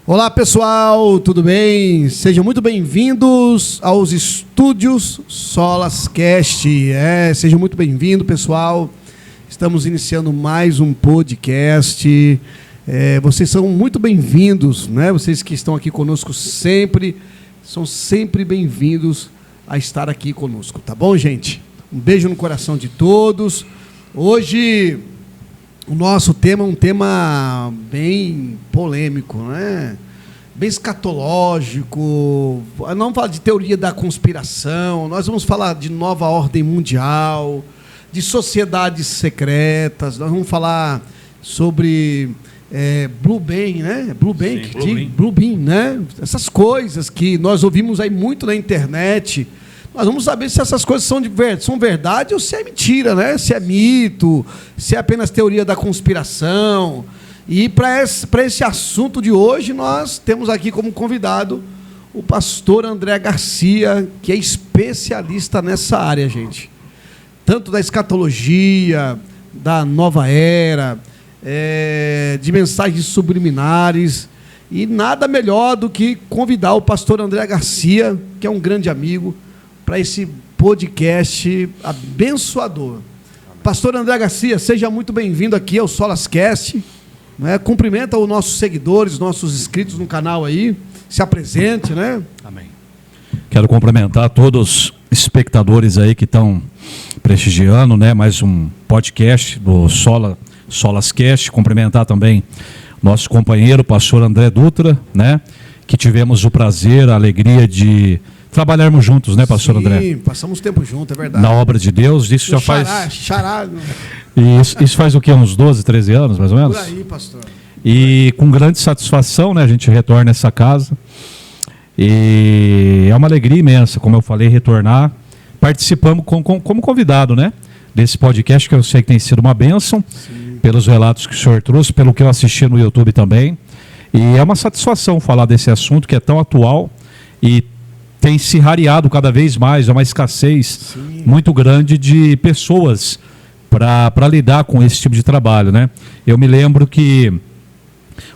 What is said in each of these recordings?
Olá pessoal, tudo bem? Sejam muito bem-vindos aos estúdios Solascast. Sejam muito bem-vindos, pessoal. Estamos iniciando mais um podcast. Vocês são muito bem-vindos, né? Vocês que estão aqui conosco sempre, são sempre bem-vindos a estar aqui conosco, tá bom, gente? Um beijo no coração de todos. Hoje o nosso tema é um tema bem polêmico, né? Bem escatológico. Não vamos falar de teoria da conspiração, nós vamos falar de nova ordem mundial, de sociedades secretas, nós vamos falar sobre Blue Beam, né? Blue Beam, né? Essas coisas que nós ouvimos aí muito na internet. Nós vamos saber se essas coisas são verdade ou se é mentira, né? Se é mito, se é apenas teoria da conspiração. E para esse assunto de hoje, nós temos aqui como convidado o pastor André Garcia, que é especialista nessa área, gente. Tanto da escatologia, da nova era, de mensagens subliminares. E nada melhor do que convidar o pastor André Garcia, que é um grande amigo, para esse podcast abençoador. Pastor André Garcia, seja muito bem-vindo aqui ao Solascast. Né? Cumprimenta os nossos seguidores, nossos inscritos no canal aí. Se apresente, né? Amém. Quero cumprimentar todos os espectadores aí que estão prestigiando, né? Mais um podcast do Solascast. Cumprimentar também nosso companheiro, pastor André Dutra, né? Que tivemos o prazer, a alegria de trabalharmos juntos, né, pastor André? Sim, passamos tempo juntos, é verdade. Na obra de Deus, isso já faz... Xará. Isso faz o quê? Uns 12, 13 anos, mais ou menos? Por aí, pastor. E com grande satisfação, né, a gente retorna a essa casa. E é uma alegria imensa, como eu falei, retornar. Participamos como convidado, né, desse podcast, que eu sei que tem sido uma bênção, sim, pelos relatos que o senhor trouxe, pelo que eu assisti no YouTube também. E é uma satisfação falar desse assunto que é tão atual e tem se rareado cada vez mais, é uma escassez, sim, muito grande de pessoas para lidar com esse tipo de trabalho, né? Eu me lembro que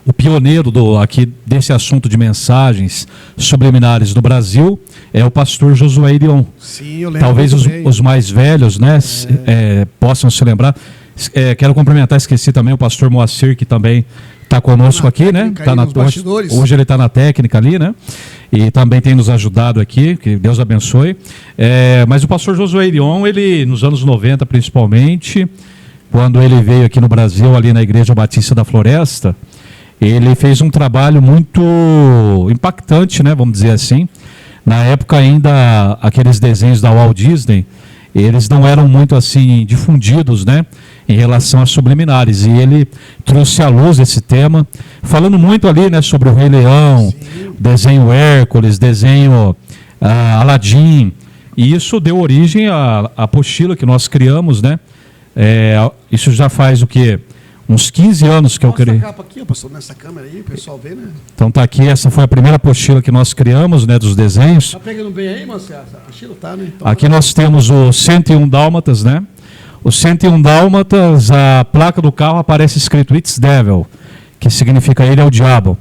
o pioneiro aqui desse assunto de mensagens subliminares no Brasil é o pastor Josué Irion. Sim, eu lembro. Talvez os mais velhos, né, possam se lembrar. Quero cumprimentar, esqueci também o pastor Moacir, que também está conosco aqui, né? Tá hoje ele está na técnica ali, né? E também tem nos ajudado aqui, que Deus abençoe. Mas o pastor Josué Irion, ele, nos anos 90 principalmente, quando ele veio aqui no Brasil, ali na Igreja Batista da Floresta, ele fez um trabalho muito impactante, né? Vamos dizer assim. Na época ainda, aqueles desenhos da Walt Disney, eles não eram muito assim difundidos, né, em relação a subliminares, e ele trouxe à luz esse tema, falando muito ali, né, sobre o Rei Leão, sim, desenho Hércules, desenho Aladim, e isso deu origem à apostila que nós criamos, né, isso já faz o quê? Uns 15 anos que eu criei. Essa capa aqui, pastor, nessa câmera aí, o pessoal vê, né? Então tá aqui, essa foi a primeira apostila que nós criamos, né, dos desenhos. Tá pegando bem aí, Marcelo? Essa apostila tá, né? Então, aqui nós temos o 101 Dálmatas, né? O 101 Dálmatas, a placa do carro aparece escrito It's Devil, que significa ele é o diabo.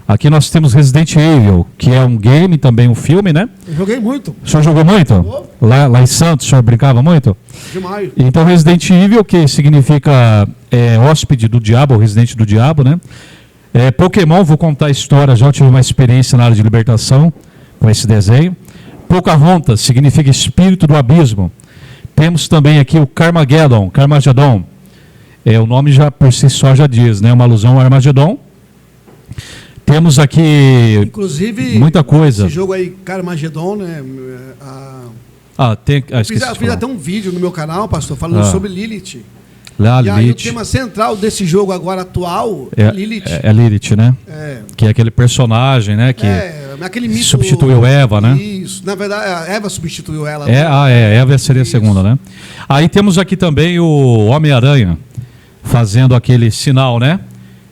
Aqui nós temos Resident Evil, que é um game, também um filme, né? Eu joguei muito. O senhor jogou muito? Lá em Santos, o senhor brincava muito? Demais. Então Resident Evil, que significa hóspede do diabo, ou residente do diabo, né? Pokémon, vou contar a história, já tive uma experiência na área de libertação com esse desenho. Pocahontas significa espírito do abismo. Temos também aqui o Carmageddon. O nome já por si só já diz, né? Uma alusão ao Armagedon. Temos aqui, inclusive, muita coisa. Esse jogo aí, Carmageddon, né? Fiz até um vídeo no meu canal, pastor, falando sobre Lilith. E aí o tema central desse jogo agora atual é Lilith. É Lilith, né? Que é aquele personagem, né? Que aquele mito, substituiu Eva, né? Isso. Na verdade, a Eva substituiu ela. Eva seria a segunda, né? Aí temos aqui também o Homem-Aranha fazendo aquele sinal, né?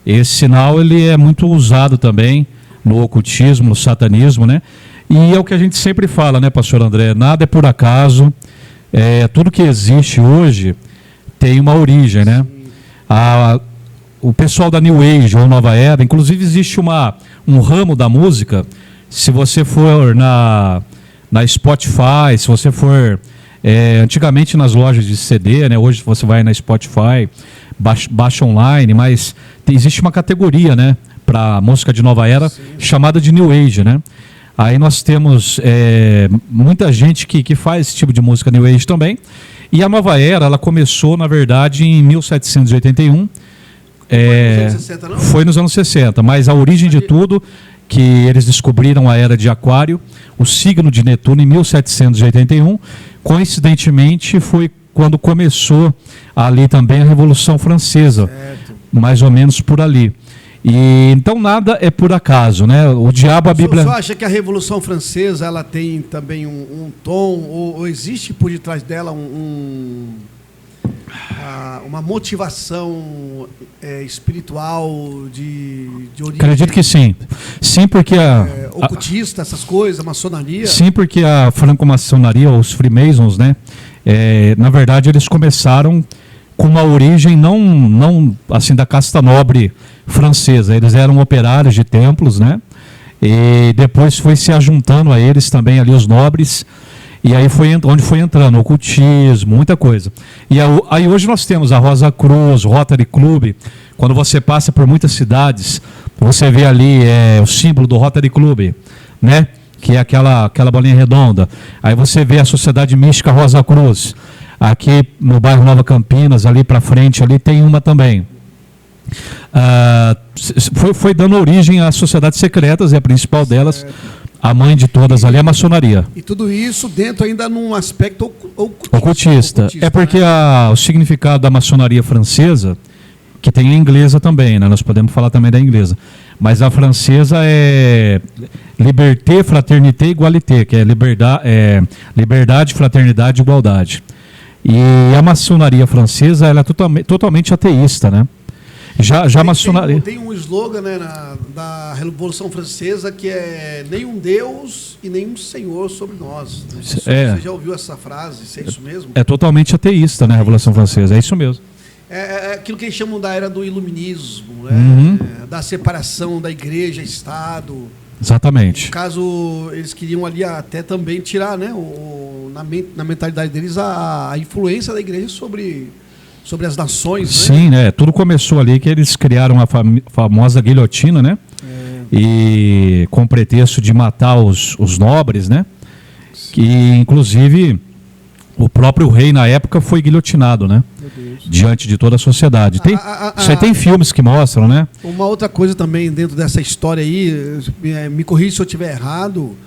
Esse sinal ele é muito usado também no ocultismo, no satanismo, né? E é o que a gente sempre fala, né, pastor André? Nada é por acaso. Tudo que existe hoje tem uma origem, né? o pessoal da New Age ou Nova Era, inclusive existe um ramo da música, se você for na Spotify, se você for antigamente nas lojas de CD, né? Hoje você vai na Spotify, baixa online, mas existe uma categoria, né, para música de Nova Era, sim, chamada de New Age, né? Aí nós temos muita gente que faz esse tipo de música New Age também. E a Nova Era, ela começou, na verdade, em 1781. Foi nos anos 60, não? Foi nos anos 60, mas a origem de tudo, que eles descobriram a Era de Aquário, o signo de Netuno, em 1781. Coincidentemente, foi quando começou ali também a Revolução Francesa, certo, mais ou menos por ali. E então nada é por acaso, né? O diabo, a Bíblia... O senhor acha que a Revolução Francesa ela tem também um tom, ou existe por detrás dela uma motivação espiritual de origem? Acredito que sim. Sim, porque ocultista, essas coisas, a maçonaria? Sim, porque a franco-maçonaria, os Freemasons, né? Na verdade, eles começaram com uma origem não assim da casta nobre francesa. Eles eram operários de templos, né? E depois foi se ajuntando a eles também ali os nobres. E aí foi onde foi entrando o ocultismo, muita coisa. E aí hoje nós temos a Rosa Cruz, Rotary Club. Quando você passa por muitas cidades, você vê ali o símbolo do Rotary Club, né? Que é aquela bolinha redonda. Aí você vê a Sociedade Mística Rosa Cruz. Aqui no bairro Nova Campinas, ali para frente, ali tem uma também. Foi dando origem às sociedades secretas, e a principal delas, a mãe de todas ali, é a maçonaria. E tudo isso dentro ainda num aspecto ocultista. É porque, né, o significado da maçonaria francesa, que tem a inglesa também, né? Nós podemos falar também da inglesa, mas a francesa é liberté, fraternité, igualité, que é liberdade, fraternidade e igualdade. E a maçonaria francesa, ela é totalmente ateísta, né? Já a maçonaria... Tem um slogan, né, da Revolução Francesa, que é nenhum Deus e nenhum Senhor sobre nós. Você já ouviu essa frase? É isso mesmo? É totalmente ateísta, né, a Revolução Francesa, é isso mesmo. É aquilo que eles chamam da era do iluminismo, né? Da separação da igreja e Estado. Exatamente. No caso, eles queriam ali até também tirar, né, na mentalidade deles a influência da igreja sobre as nações. Sim, né? Tudo começou ali que eles criaram a famosa guilhotina, né? E com o pretexto de matar os nobres, né? Que inclusive o próprio rei na época foi guilhotinado, né? Diante de toda a sociedade. Isso aí tem filmes que mostram, né? Uma outra coisa também dentro dessa história aí, me corrija se eu estiver errado,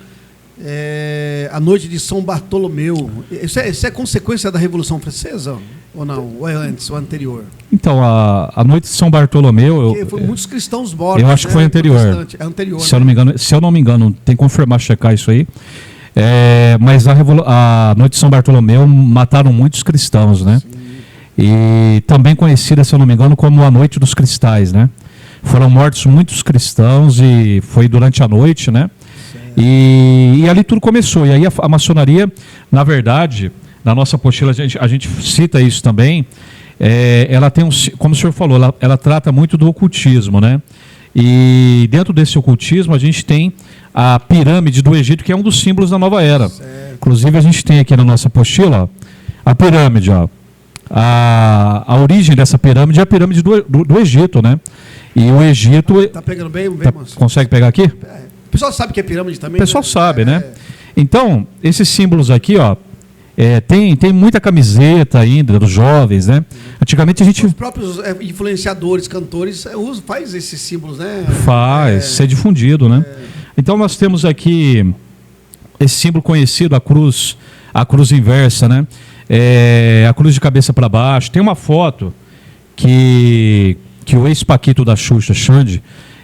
a noite de São Bartolomeu. Isso é consequência da Revolução Francesa? Ou não? Ou é antes, ou anterior? Então, a noite de São Bartolomeu... Foi muitos cristãos mortos. Eu acho que foi anterior. É anterior, se eu não me engano, tem que confirmar, checar isso aí. Mas a noite de São Bartolomeu mataram muitos cristãos, né? Sim. E também conhecida, se eu não me engano, como a Noite dos Cristais, né? Foram mortos muitos cristãos e foi durante a noite, né? E ali tudo começou. E aí a maçonaria, na verdade, na nossa apostila, a gente cita isso também, ela tem como o senhor falou, ela trata muito do ocultismo, né? E dentro desse ocultismo a gente tem a pirâmide do Egito, que é um dos símbolos da nova era. Certo. Inclusive a gente tem aqui na nossa apostila, ó, a pirâmide, ó. A origem dessa pirâmide é a pirâmide do Egito, né? E o Egito... Tá pegando bem, consegue pegar aqui? O pessoal sabe que é pirâmide também? O pessoal sabe, né? Então, esses símbolos aqui, ó, tem muita camiseta ainda dos jovens, né? Antigamente a gente... Os próprios influenciadores, cantores, faz esses símbolos, né? Faz, ser difundido, né? Então nós temos aqui esse símbolo conhecido, a cruz inversa, né? A cruz de cabeça para baixo. Tem uma foto que o ex-paquito da Xuxa, Xande,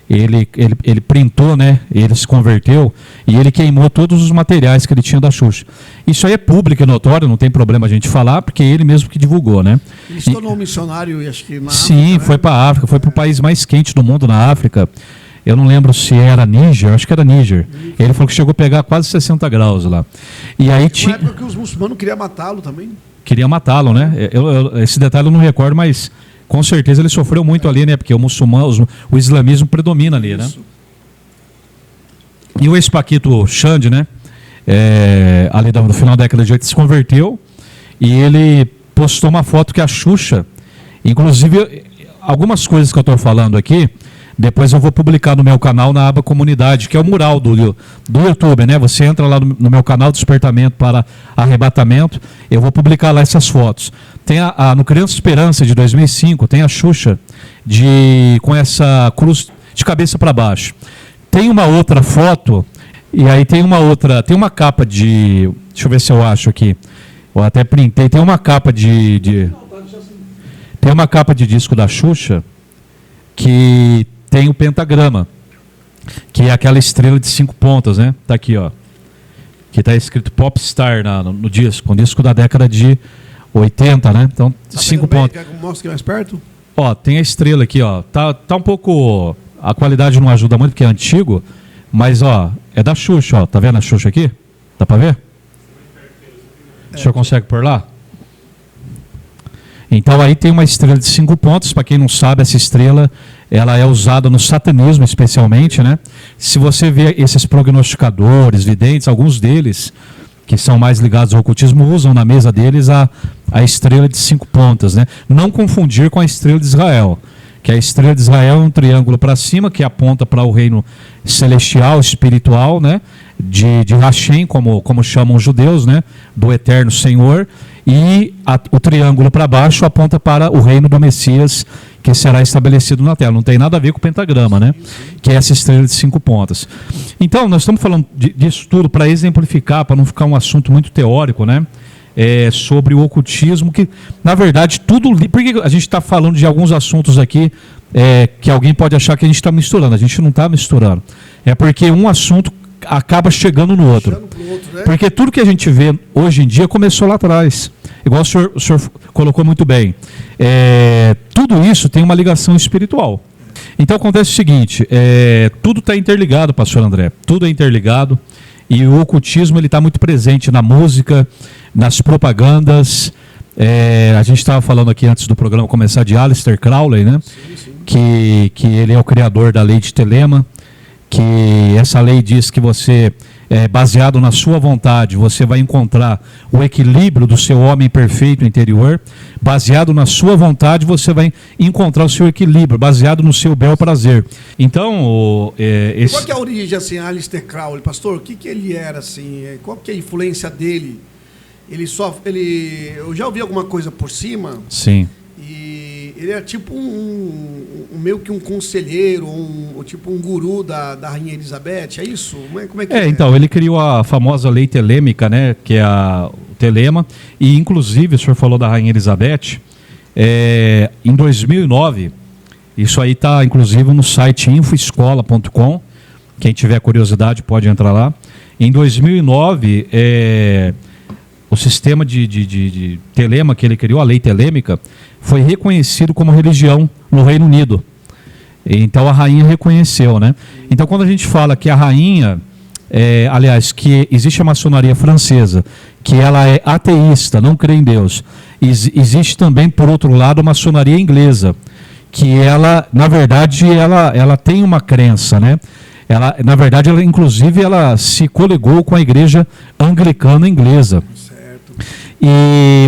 ele printou, né? Ele se converteu e ele queimou todos os materiais que ele tinha da Xuxa. Isso aí é público e notório, não tem problema a gente falar, porque ele mesmo que divulgou, né? Ele se tornou um missionário, acho que na África. Sim, foi para a África, foi para o país mais quente do mundo, na África. Eu não lembro se era Níger, acho que era Níger. Ele falou que chegou a pegar quase 60 graus lá. E aí tinha... época que os muçulmanos queriam matá-lo também. Queria matá-lo, né? Esse detalhe eu não recordo, mas Com certeza ele sofreu muito ali, né? Porque o islamismo predomina ali, né? E o ex-Paquito Xande, né? Ali no final da década de 80 se converteu e ele postou uma foto que a Xuxa, inclusive algumas coisas que eu estou falando aqui, depois eu vou publicar no meu canal na aba comunidade, que é o mural do YouTube, né? Você entra lá no meu canal Despertamento para Arrebatamento, eu vou publicar lá essas fotos. Tem no Criança Esperança de 2005, tem a Xuxa com essa cruz de cabeça para baixo. Tem uma outra foto, e aí tem uma capa de, deixa eu ver se eu acho aqui, eu até printei, tem uma capa tem uma capa de disco da Xuxa que tem o pentagrama, que é aquela estrela de 5 pontas, né? Tá aqui, ó. Que tá escrito Popstar no disco, um disco da década de 80, né? Então, 5 pontos. Mostra aqui mais perto. Ó, tem a estrela aqui, ó. Tá um pouco... A qualidade não ajuda muito porque é antigo, mas, ó, é da Xuxa, ó. Tá vendo a Xuxa aqui? Dá pra ver? O senhor consegue pôr lá? Então aí tem uma estrela de 5 pontos, para quem não sabe, essa estrela ela é usada no satanismo especialmente, né? Se você vê esses prognosticadores, videntes, alguns deles que são mais ligados ao ocultismo usam na mesa deles a estrela de 5 pontas, né? Não confundir com a estrela de Israel, que a estrela de Israel é um triângulo para cima que aponta para o reino celestial, espiritual, né? De Hashem, como chamam os judeus, né? Do eterno Senhor. E o triângulo para baixo aponta para o reino do Messias, que será estabelecido na Terra. Não tem nada a ver com o pentagrama, né? Que é essa estrela de 5 pontas. Então, nós estamos falando disso tudo para exemplificar, para não ficar um assunto muito teórico, né? Sobre o ocultismo, que, na verdade, tudo... Porque a gente está falando de alguns assuntos aqui que alguém pode achar que a gente está misturando. A gente não está misturando. É porque um assunto acaba chegando no outro. Né? Porque tudo que a gente vê hoje em dia começou lá atrás. Igual o senhor colocou muito bem. Tudo isso tem uma ligação espiritual. Então acontece o seguinte, tudo está interligado, pastor André. Tudo é interligado. E o ocultismo está muito presente na música, nas propagandas. A gente estava falando aqui antes do programa começar de Aleister Crowley, né? Sim, sim. Que ele é o criador da lei de Telema. Que essa lei diz que você, baseado na sua vontade, você vai encontrar o equilíbrio do seu homem perfeito interior. Baseado na sua vontade, você vai encontrar o seu equilíbrio, baseado no seu bel prazer. Então, qual que é a origem, assim, Aleister Crowley, pastor? O que ele era, assim? Qual que é a influência dele? Eu já ouvi alguma coisa por cima. Sim. E ele era tipo meio que um conselheiro, tipo um guru da Rainha Elizabeth, é isso? Como é que é? Então, ele criou a famosa lei telêmica, né, que é o telema, e inclusive, o senhor falou da Rainha Elizabeth, em 2009, isso aí está inclusive no site infoescola.com, quem tiver curiosidade pode entrar lá. Em 2009, o sistema de telema que ele criou, a lei telêmica, foi reconhecido como religião no Reino Unido. Então a rainha reconheceu, né? Então quando a gente fala que a rainha, aliás, que existe a maçonaria francesa, que ela é ateísta, não crê em Deus, existe também, por outro lado, a maçonaria inglesa, que ela, na verdade, ela tem uma crença, né? Na verdade, inclusive, ela se coligou com a igreja anglicana inglesa.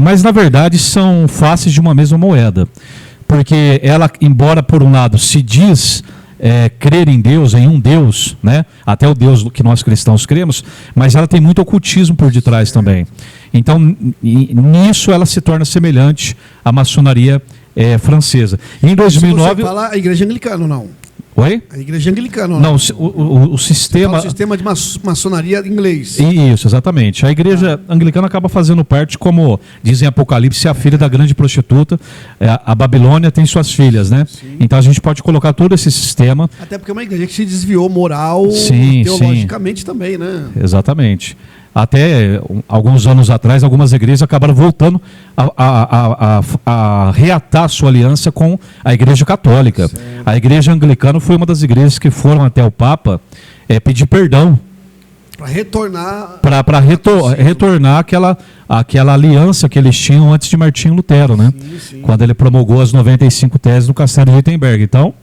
Mas na verdade são faces de uma mesma moeda, porque ela, embora por um lado se diz crer em Deus, em um Deus, né? Até o Deus que nós cristãos cremos, mas ela tem muito ocultismo por detrás também. Então nisso ela se torna semelhante à maçonaria francesa. Em 2009 você fala a igreja anglicana, não? Oi? A igreja anglicana. Não, o sistema... O sistema de maçonaria inglês. Isso, exatamente. A igreja anglicana acaba fazendo parte, como dizem Apocalipse, a filha da grande prostituta. A Babilônia tem suas filhas, né? Sim. Então a gente pode colocar todo esse sistema... Até porque é uma igreja que se desviou moral, teologicamente também, né? Exatamente. Até alguns anos atrás, algumas igrejas acabaram voltando a reatar sua aliança com a Igreja Católica. Certo. A Igreja Anglicana foi uma das igrejas que foram até o Papa pedir perdão Para retornar... Para retornar aquela aliança que eles tinham antes de Martinho Lutero, né? Sim. Quando ele promulgou as 95 teses no Castelo de Wittenberg. Então,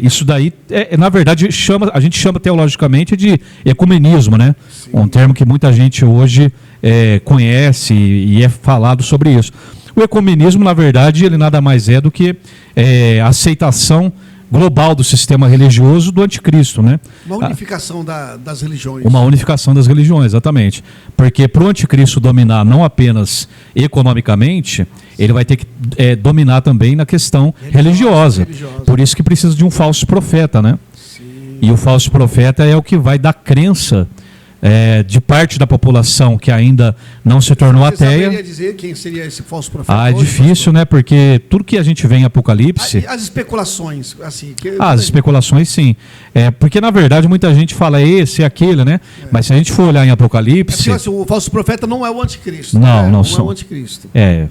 isso daí, na verdade, a gente chama teologicamente de ecumenismo, né? Sim. Um termo que muita gente hoje conhece e é falado sobre isso. O ecumenismo, na verdade, ele nada mais é do que a aceitação global do sistema religioso do anticristo, né? Uma unificação das religiões. Uma unificação das religiões, exatamente. Porque para o anticristo dominar não apenas economicamente, ele vai ter que dominar também na questão religiosa. Por isso que precisa de um falso profeta, né? Sim. E o falso profeta é o que vai dar crença de parte da população que ainda não se tornou ateia. Você saberia dizer quem seria esse falso profeta? É difícil, né? Porque tudo que a gente vê em Apocalipse... As especulações, assim... As especulações, sim. Porque, na verdade, muita gente fala esse e aquele, né? Mas se a gente for olhar em Apocalipse... Porque, assim, o falso profeta não é o anticristo. Não é são. o anticristo. É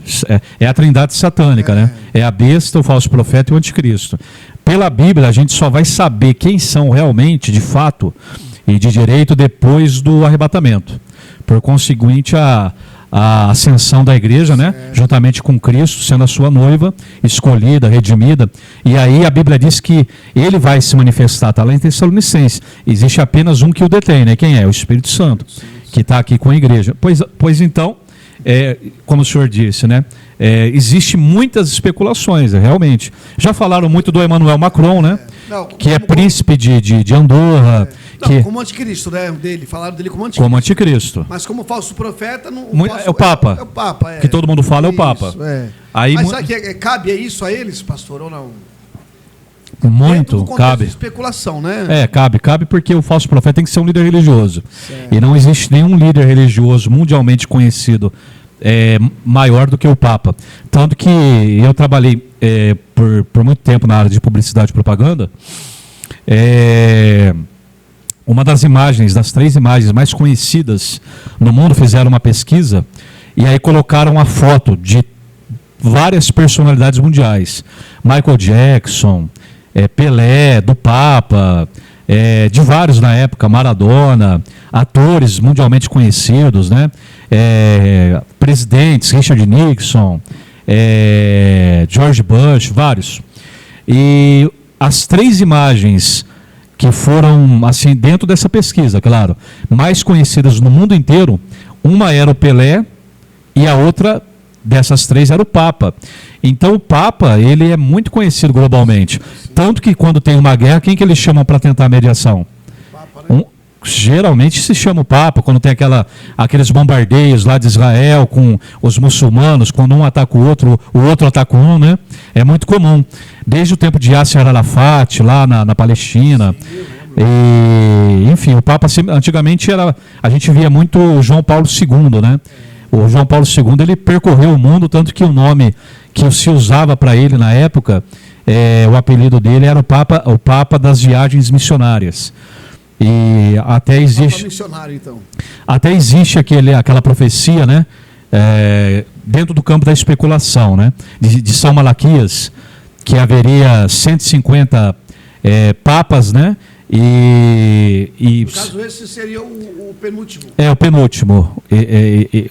a trindade satânica, né? É a besta, o falso profeta e o anticristo. Pela Bíblia, a gente só vai saber quem são realmente, de fato... e de direito depois do arrebatamento. Por conseguinte, a ascensão da igreja, né? Juntamente com Cristo, sendo a sua noiva, escolhida, redimida. E aí a Bíblia diz que ele vai se manifestar, está lá em Tessalonicenses. Existe apenas um que o detém, né? Quem é? O Espírito Santo, que está aqui com a igreja. Pois então, como o senhor disse, né? Existe muitas especulações, realmente. Já falaram muito do Emmanuel Macron, né? Que é príncipe de Andorra. Como anticristo, né? Falaram dele como anticristo. Como anticristo. Mas como falso profeta... É o Papa. É o Papa, que todo mundo fala é o Papa. Aí, mas será que cabe isso a eles, pastor, ou não? Muito, cabe. De especulação, né? Cabe porque o falso profeta tem que ser um líder religioso. Certo. E não existe nenhum líder religioso mundialmente conhecido maior do que o Papa. Tanto que eu trabalhei por muito tempo na área de publicidade e propaganda. Uma das imagens, das 3 imagens mais conhecidas no mundo, fizeram uma pesquisa e aí colocaram a foto de várias personalidades mundiais. Michael Jackson, Pelé, do Papa, de vários na época, Maradona, atores mundialmente conhecidos, né? Presidentes, Richard Nixon, George Bush, vários. E as 3 imagens que foram, assim, dentro dessa pesquisa, claro, mais conhecidas no mundo inteiro, uma era o Pelé e a outra dessas 3 era o Papa. Então o Papa, ele é muito conhecido globalmente. Tanto que quando tem uma guerra, quem que eles chamam para tentar a mediação? Papa, né? Geralmente se chama o Papa, quando tem aqueles bombardeios lá de Israel com os muçulmanos, quando um ataca o outro ataca um, né? É muito comum. Desde o tempo de Yasser Arafat, lá na Palestina. E, enfim, o Papa antigamente a gente via muito o João Paulo II, né? O João Paulo II, ele percorreu o mundo, tanto que o nome que se usava para ele na época, o apelido dele era o Papa das Viagens Missionárias. E até existe, missionário, então. Até existe aquela profecia, né? Dentro do campo da especulação, né? De São Malaquias, que haveria 150 papas, né? No caso, esse seria o penúltimo. O penúltimo,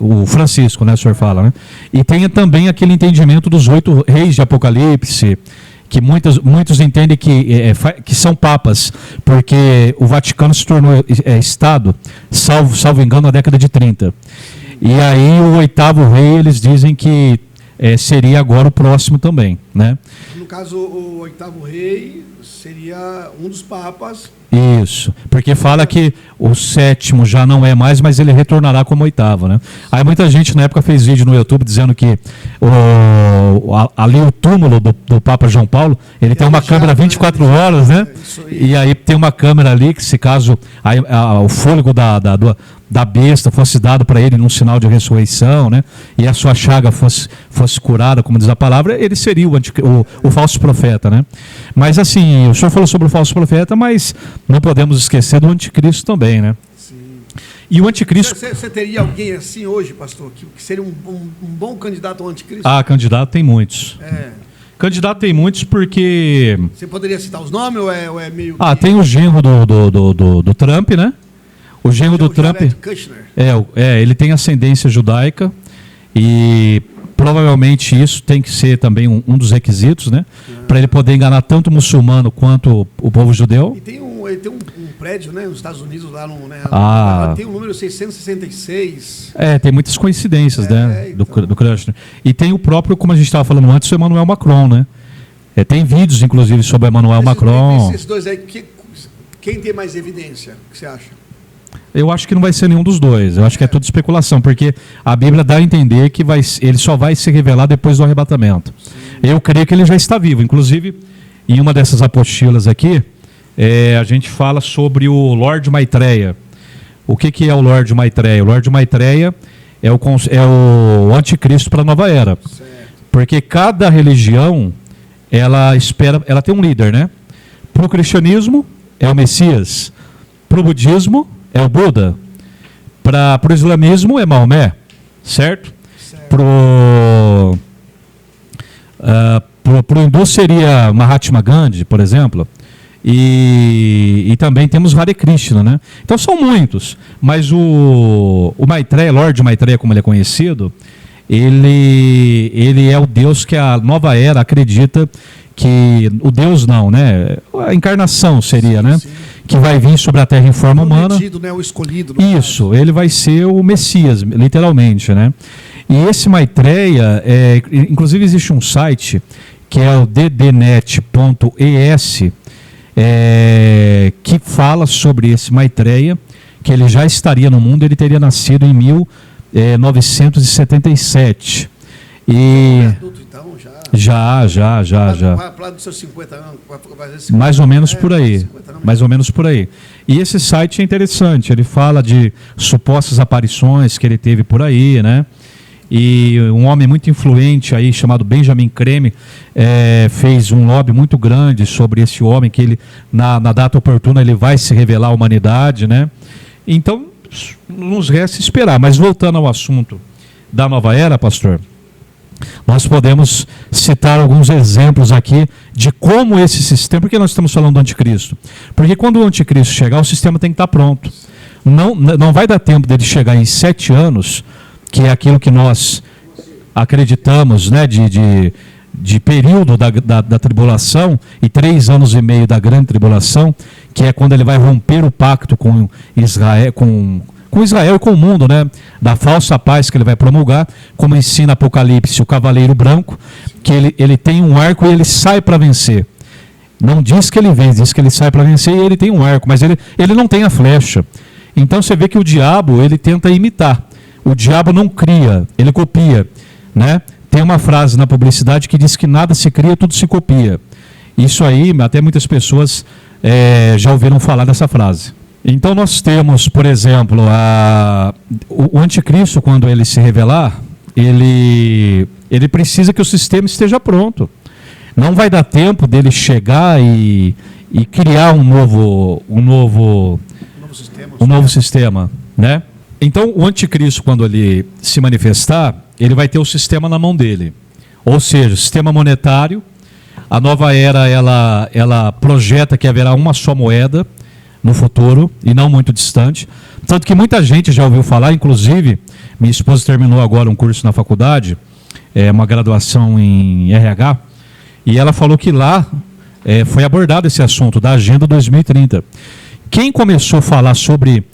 o Francisco, né? O senhor fala, né? E tem também aquele entendimento dos 8 reis de Apocalipse, que muitos entendem que são papas, porque o Vaticano se tornou Estado, salvo engano, na década de 30. E aí o 8º rei, eles dizem que seria agora o próximo também, né? No caso, o 8º rei seria um dos papas. Isso, porque fala que o 7º já não é mais, mas ele retornará como 8º, né? Aí muita gente na época fez vídeo no YouTube dizendo que ali o túmulo do Papa João Paulo, ele tem uma câmera 24 horas, né? E aí tem uma câmera ali que, se caso o fôlego da besta fosse dado para ele num sinal de ressurreição, né? E a sua chaga fosse curada, como diz a palavra, ele seria o falso profeta, né? Mas assim, o senhor falou sobre o falso profeta, mas não podemos esquecer do anticristo também, né? Sim. E o anticristo... Você teria alguém assim hoje, pastor, que seria um bom candidato ao anticristo? Candidato tem muitos. Candidato tem muitos porque... Você poderia citar os nomes ou é meio... Tem o genro do Trump, né? O genro do Trump ele tem ascendência judaica e provavelmente isso tem que ser também um dos requisitos, né? Para ele poder enganar tanto o muçulmano quanto o povo judeu. E ele tem um prédio, né, nos Estados Unidos, lá no, né, tem o número 666. Tem muitas coincidências, né, então. do Kushner. E tem o próprio, como a gente estava falando antes, o Emmanuel Macron, né? Tem vídeos, inclusive, sobre o Emmanuel Macron. Esses dois aí, quem tem mais evidência? O que você acha? Eu acho que não vai ser nenhum dos dois. Eu acho que é tudo especulação, porque a Bíblia dá a entender que ele só vai se revelar depois do arrebatamento. Sim. Eu creio que ele já está vivo. Inclusive, em uma dessas apostilas aqui, a gente fala sobre o Lorde Maitreya. O que é o Lorde Maitreya? O Lorde Maitreya é o anticristo para a nova era. Certo. Porque cada religião, ela tem um líder, né? Para o cristianismo, é o Messias. Para o budismo, é o Buda. Para o islamismo, é Maomé. Certo? Para o hindu seria Mahatma Gandhi, por exemplo. E também temos Hare Krishna, né? Então são muitos. Mas o Maitreya, Lorde Maitreya, como ele é conhecido, ele é o Deus que a nova era acredita que... O Deus não, né? A encarnação seria, sim, né? Sim. Que vai vir sobre a Terra em forma humana. Né? O escolhido. Isso, caso. Ele vai ser o Messias, literalmente, né? E esse Maitreya, inclusive existe um site que é o ddnet.es, que fala sobre esse Maitreya, que ele já estaria no mundo, ele teria nascido em 1977. E adulto, então, já. Lá dos seus 50 anos, mais ou menos por aí. Mais ou menos por aí. E esse site é interessante, ele fala de supostas aparições que ele teve por aí, né? E um homem muito influente aí, chamado Benjamin Creme, fez um lobby muito grande sobre esse homem, que ele, na data oportuna, ele vai se revelar à humanidade, né? Então, nos resta esperar. Mas voltando ao assunto da nova era, pastor, nós podemos citar alguns exemplos aqui de como esse sistema... Por que nós estamos falando do anticristo? Porque quando o anticristo chegar, o sistema tem que estar pronto. Não vai dar tempo dele chegar em 7 anos, que é aquilo que nós acreditamos, né, de período da tribulação, e 3 anos e meio da grande tribulação, que é quando ele vai romper o pacto com Israel, com Israel e com o mundo, né? Da falsa paz que ele vai promulgar, como ensina Apocalipse, o cavaleiro branco, que ele tem um arco e ele sai para vencer. Não diz que ele vence, diz que ele sai para vencer e ele tem um arco, mas ele não tem a flecha. Então você vê que o diabo, ele tenta imitar. O diabo não cria, ele copia, né? Tem uma frase na publicidade que diz que nada se cria, tudo se copia. Isso aí, até muitas pessoas já ouviram falar dessa frase. Então nós temos, por exemplo, o anticristo, quando ele se revelar, ele precisa que o sistema esteja pronto. Não vai dar tempo dele chegar e criar um novo sistema, né? Então o anticristo, quando ele se manifestar, ele vai ter o sistema na mão dele. Ou seja, o sistema monetário, a nova era, ela projeta que haverá uma só moeda no futuro, e não muito distante. Tanto que muita gente já ouviu falar, inclusive, minha esposa terminou agora um curso na faculdade, uma graduação em RH, e ela falou que lá foi abordado esse assunto da Agenda 2030. Quem começou a falar sobre,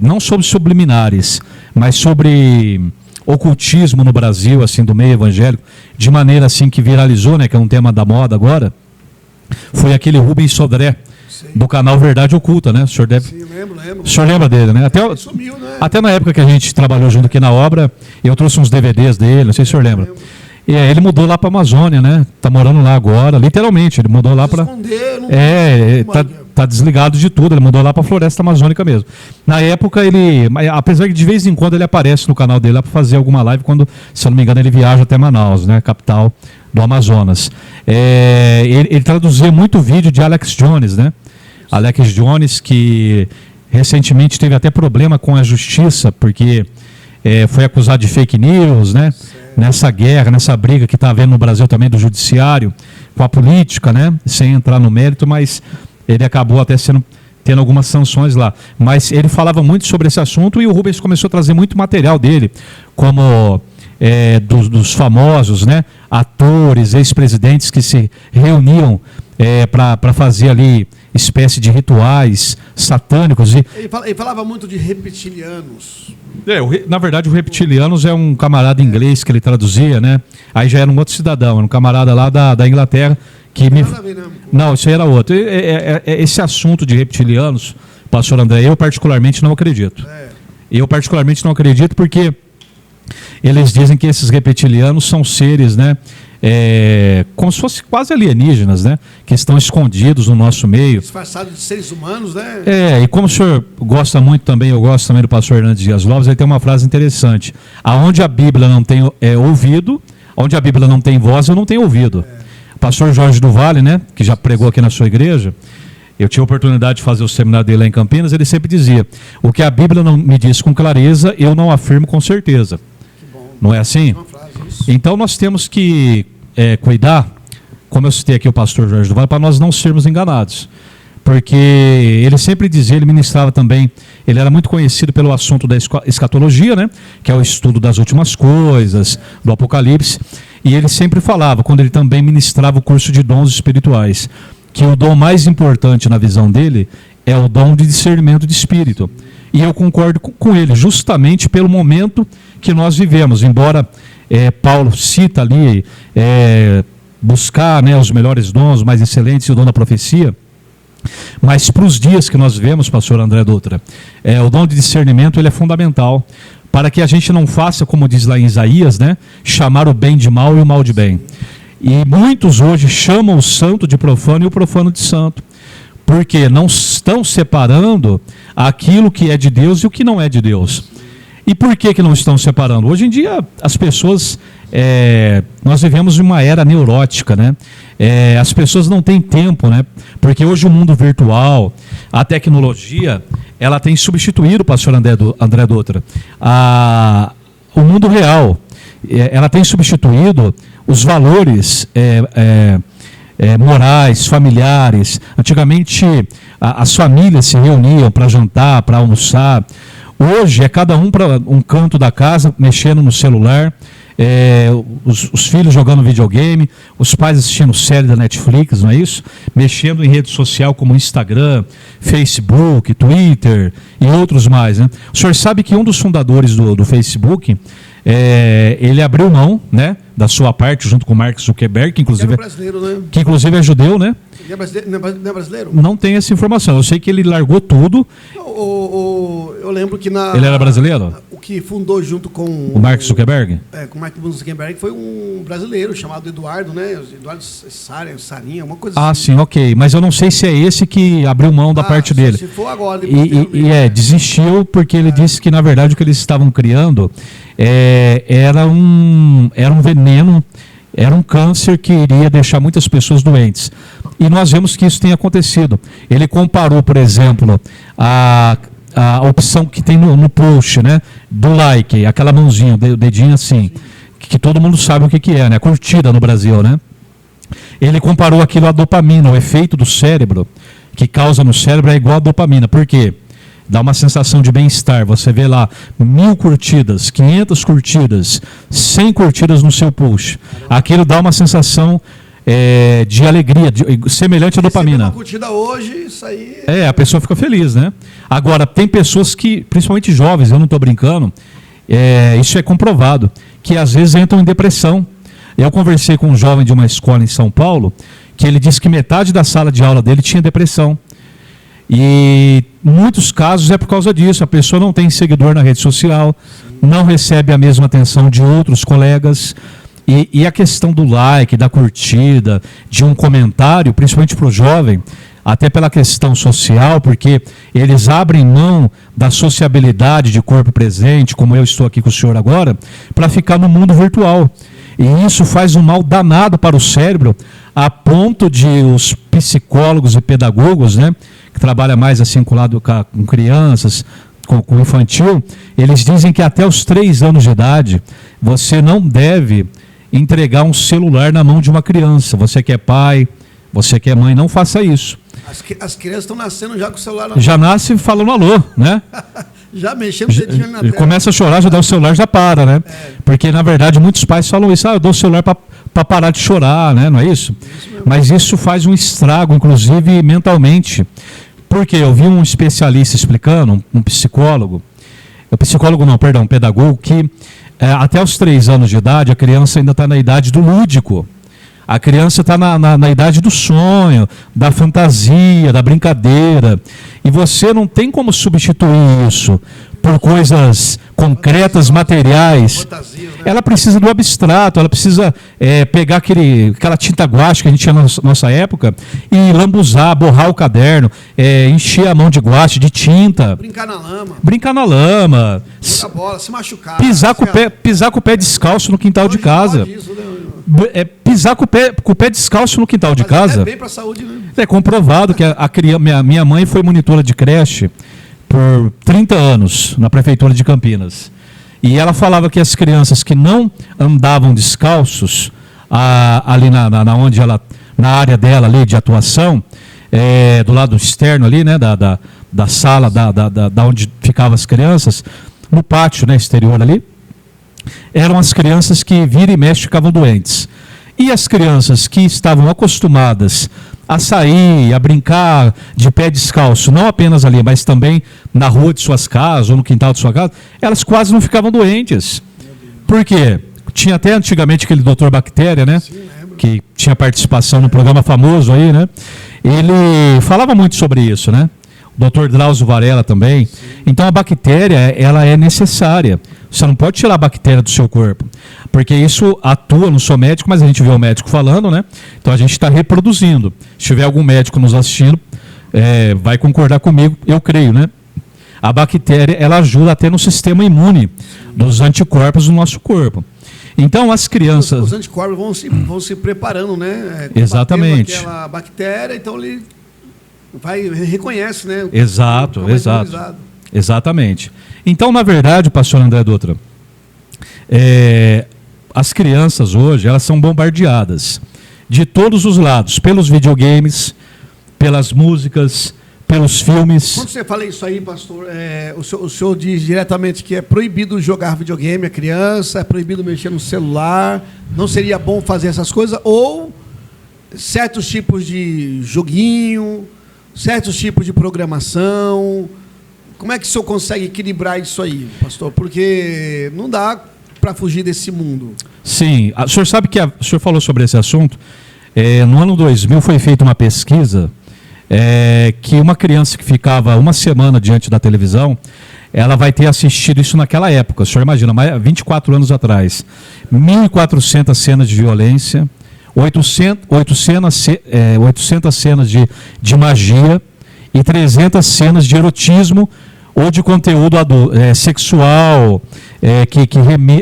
não sobre subliminares, mas sobre ocultismo no Brasil, assim, do meio evangélico, de maneira assim que viralizou, né, que é um tema da moda agora, foi aquele Rubens Sodré, do canal Verdade Oculta, né? O senhor deve... Sim, lembro. O senhor lembra dele, né? Sumiu, né? Até na época que a gente trabalhou junto aqui na obra, eu trouxe uns DVDs dele, não sei se o senhor lembra. E ele mudou lá para a Amazônia, né? Tá morando lá agora, literalmente, ele mudou lá para... Tá desligado de tudo, ele mudou lá para a floresta amazônica mesmo. Na época apesar de vez em quando ele aparece no canal dele lá para fazer alguma live, quando, se eu não me engano, ele viaja até Manaus, né? Capital do Amazonas. Ele traduzia muito vídeo de Alex Jones, né? Alex Jones, que recentemente teve até problema com a justiça, porque foi acusado de fake news, né? Nessa guerra, nessa briga que está havendo no Brasil também do judiciário, com a política, né? Sem entrar no mérito, mas ele acabou até tendo algumas sanções lá. Mas ele falava muito sobre esse assunto e o Rubens começou a trazer muito material dele, como dos famosos, né, atores, ex-presidentes que se reuniam para fazer ali espécie de rituais satânicos. Ele falava muito de reptilianos. Na verdade, o reptilianos é um camarada inglês que ele traduzia, né? Aí já era um outro cidadão, era um camarada lá da Inglaterra que me... Não, isso aí era outro. Esse assunto de reptilianos, pastor André, eu particularmente não acredito. Eu particularmente não acredito porque eles dizem que esses reptilianos são seres, né? Como se fossem quase alienígenas, né? Que estão escondidos no nosso meio. Disfarçados de seres humanos, né? E como o senhor gosta muito também, eu gosto também do pastor Hernandes Dias Lopes, ele tem uma frase interessante. Aonde a Bíblia não tem ouvido, onde a Bíblia não tem voz, eu não tenho ouvido. O pastor Jorge do Vale, né? Que já pregou aqui na sua igreja, eu tive a oportunidade de fazer o seminário dele lá em Campinas, ele sempre dizia, o que a Bíblia não me diz com clareza, eu não afirmo com certeza. Não é assim? Então nós temos que cuidar, como eu citei aqui o pastor Jorge do Vale, para nós não sermos enganados. Porque ele sempre dizia, ele ministrava também, ele era muito conhecido pelo assunto da escatologia, né? Que é o estudo das últimas coisas, do Apocalipse. E ele sempre falava, quando ele também ministrava o curso de dons espirituais, que o dom mais importante na visão dele é o dom de discernimento de espírito. E eu concordo com ele, justamente pelo momento que nós vivemos. Embora Paulo cita ali buscar, né, os melhores dons, os mais excelentes, e o dom da profecia, mas para os dias que nós vivemos, pastor André Dutra, o dom de discernimento ele é fundamental para que a gente não faça, como diz lá em Isaías, né, chamar o bem de mal e o mal de bem. E muitos hoje chamam o santo de profano e o profano de santo, porque não estão separando aquilo que é de Deus e o que não é de Deus. E por que não estão separando? Hoje em dia, as pessoas, nós vivemos uma era neurótica, né? As pessoas não têm tempo, né? Porque hoje o mundo virtual, a tecnologia, ela tem substituído, pastor André Dutra, o mundo real. Ela tem substituído os valores morais, familiares. Antigamente as famílias se reuniam para jantar, para almoçar. Hoje é cada um para um canto da casa, mexendo no celular, os filhos jogando videogame, os pais assistindo série da Netflix, não é isso? Mexendo em rede social como Instagram, Facebook, Twitter e outros mais, né? O senhor sabe que um dos fundadores do Facebook, ele abriu mão, né, da sua parte junto com o Mark Zuckerberg, que inclusive, brasileiro, né? Que inclusive é judeu, né? Não é brasileiro? Não tem essa informação. Eu sei que ele largou tudo. Eu lembro que Ele era brasileiro? O que fundou junto com o Mark Zuckerberg? Com o Mark Zuckerberg foi um brasileiro chamado Eduardo, né? Eduardo Sarinha, uma coisa assim. assim. Sim, ok. Mas eu não sei se é esse que abriu mão da parte dele. Se for agora, desistiu porque ele disse que, na verdade, o que eles estavam criando era um veneno, era um câncer que iria deixar muitas pessoas doentes. E nós vemos que isso tem acontecido. Ele comparou, por exemplo, a opção que tem no post, né, do like, aquela mãozinha, o dedinho assim, que todo mundo sabe o que é, né, curtida no Brasil, né? Ele comparou aquilo à dopamina, o efeito do cérebro, que causa no cérebro é igual à dopamina. Por quê? Dá uma sensação de bem-estar. Você vê lá 1000 curtidas, 500 curtidas, 100 curtidas no seu post. Aquilo dá uma sensação de alegria, semelhante à dopamina. Uma curtida hoje, isso aí... A pessoa fica feliz, né? Agora, tem pessoas que, principalmente jovens, eu não estou brincando, isso é comprovado, que às vezes entram em depressão. Eu conversei com um jovem de uma escola em São Paulo, que ele disse que metade da sala de aula dele tinha depressão. E muitos casos é por causa disso. A pessoa não tem seguidor na rede social, não recebe a mesma atenção de outros colegas. E a questão do like, da curtida, de um comentário, principalmente para o jovem, até pela questão social, porque eles abrem mão da sociabilidade de corpo presente, como eu estou aqui com o senhor agora, para ficar no mundo virtual. E isso faz um mal danado para o cérebro, a ponto de os psicólogos e pedagogos, né, que trabalham mais assim com crianças, com infantil, eles dizem que até os 3 anos de idade, você não deve entregar um celular na mão de uma criança. Você que é pai, você que é mãe, não faça isso. As crianças estão nascendo já com o celular na mão. Já nasce falando alô, né? Já mexendo o dedinho na tela. Começa a chorar, já dá o celular, já para, né? Porque, na verdade, muitos pais falam isso, eu dou o celular para parar de chorar, né? Não é isso? Mas isso faz um estrago, inclusive, mentalmente. Porque eu vi um especialista explicando, um psicólogo, um pedagogo, que até os 3 anos de idade, a criança ainda está na idade do lúdico. A criança está na idade do sonho, da fantasia, da brincadeira. E você não tem como substituir isso por coisas concretas, materiais. Fantasias, né? Ela precisa do abstrato, ela precisa pegar aquela tinta guache que a gente tinha na nossa época e lambuzar, borrar o caderno, encher a mão de guache, de tinta. Brincar na lama. Jogar bola, se machucar. Pisar com o pé descalço no quintal de casa. Pisar com o pé descalço no quintal de casa. É bem para a saúde, né? É comprovado que minha mãe foi monitora de creche por 30 anos na prefeitura de Campinas. E ela falava que as crianças que não andavam descalços ali na área dela ali de atuação, do lado externo ali, né, da sala da onde ficavam as crianças, no pátio, né, exterior ali, eram as crianças que vira e mexe ficavam doentes. E as crianças que estavam acostumadas a sair, a brincar de pé descalço, não apenas ali, mas também na rua de suas casas ou no quintal de sua casa, elas quase não ficavam doentes. Por quê? Tinha até antigamente aquele doutor Bactéria, né? Sim, que tinha participação no programa famoso aí, né? Ele falava muito sobre isso, né? O doutor Drauzio Varela também. Sim. Então a bactéria, ela é necessária. Você não pode tirar a bactéria do seu corpo, porque isso atua, não sou médico, mas a gente vê o médico falando, né? Então a gente está reproduzindo. Se tiver algum médico nos assistindo, vai concordar comigo, eu creio, né? A bactéria, ela ajuda até no sistema imune dos anticorpos do nosso corpo. Então as crianças... Os anticorpos vão se preparando, né? Exatamente. Aquela bactéria, então ele reconhece, né? Exato. Exatamente. Então, na verdade, pastor André Dutra, as crianças hoje, elas são bombardeadas de todos os lados, pelos videogames, pelas músicas, pelos filmes. Quando você fala isso aí, pastor, o senhor diz diretamente que é proibido jogar videogame a criança, é proibido mexer no celular, não seria bom fazer essas coisas, ou certos tipos de joguinho, certos tipos de programação. Como é que o senhor consegue equilibrar isso aí, pastor? Porque não dá para fugir desse mundo. Sim. O senhor sabe que o senhor falou sobre esse assunto. No ano 2000 foi feita uma pesquisa que uma criança que ficava uma semana diante da televisão, ela vai ter assistido isso naquela época. O senhor imagina, 24 anos atrás. 1.400 cenas de violência, 800 cenas de magia e 300 cenas de erotismo ou de conteúdo sexual que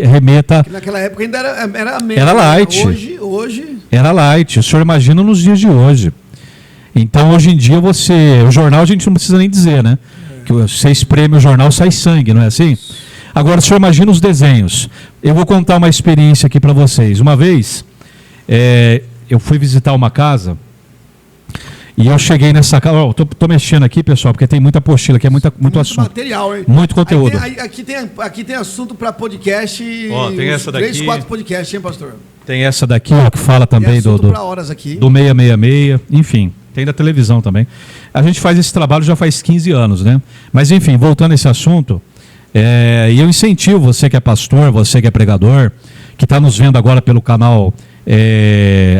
remeta... Que naquela época ainda era menos. Era light. Hoje... Era light. O senhor imagina nos dias de hoje. Então, hoje em dia, o jornal a gente não precisa nem dizer, né? Que você espreme o jornal, sai sangue, não é assim? Agora, o senhor imagina os desenhos. Eu vou contar uma experiência aqui para vocês. Uma vez, eu fui visitar uma casa... E eu cheguei nessa casa, tô mexendo aqui, pessoal, porque tem muita apostila, aqui é muito assunto. Material, hein? Muito conteúdo. Aqui tem assunto para podcast. Tem essa daqui. 3, 4 podcasts, hein, pastor? Tem essa daqui, que fala também do 666, enfim, tem da televisão também. A gente faz esse trabalho já faz 15 anos, né? Mas enfim, voltando a esse assunto, e eu incentivo você que é pastor, você que é pregador, que está nos vendo agora pelo canal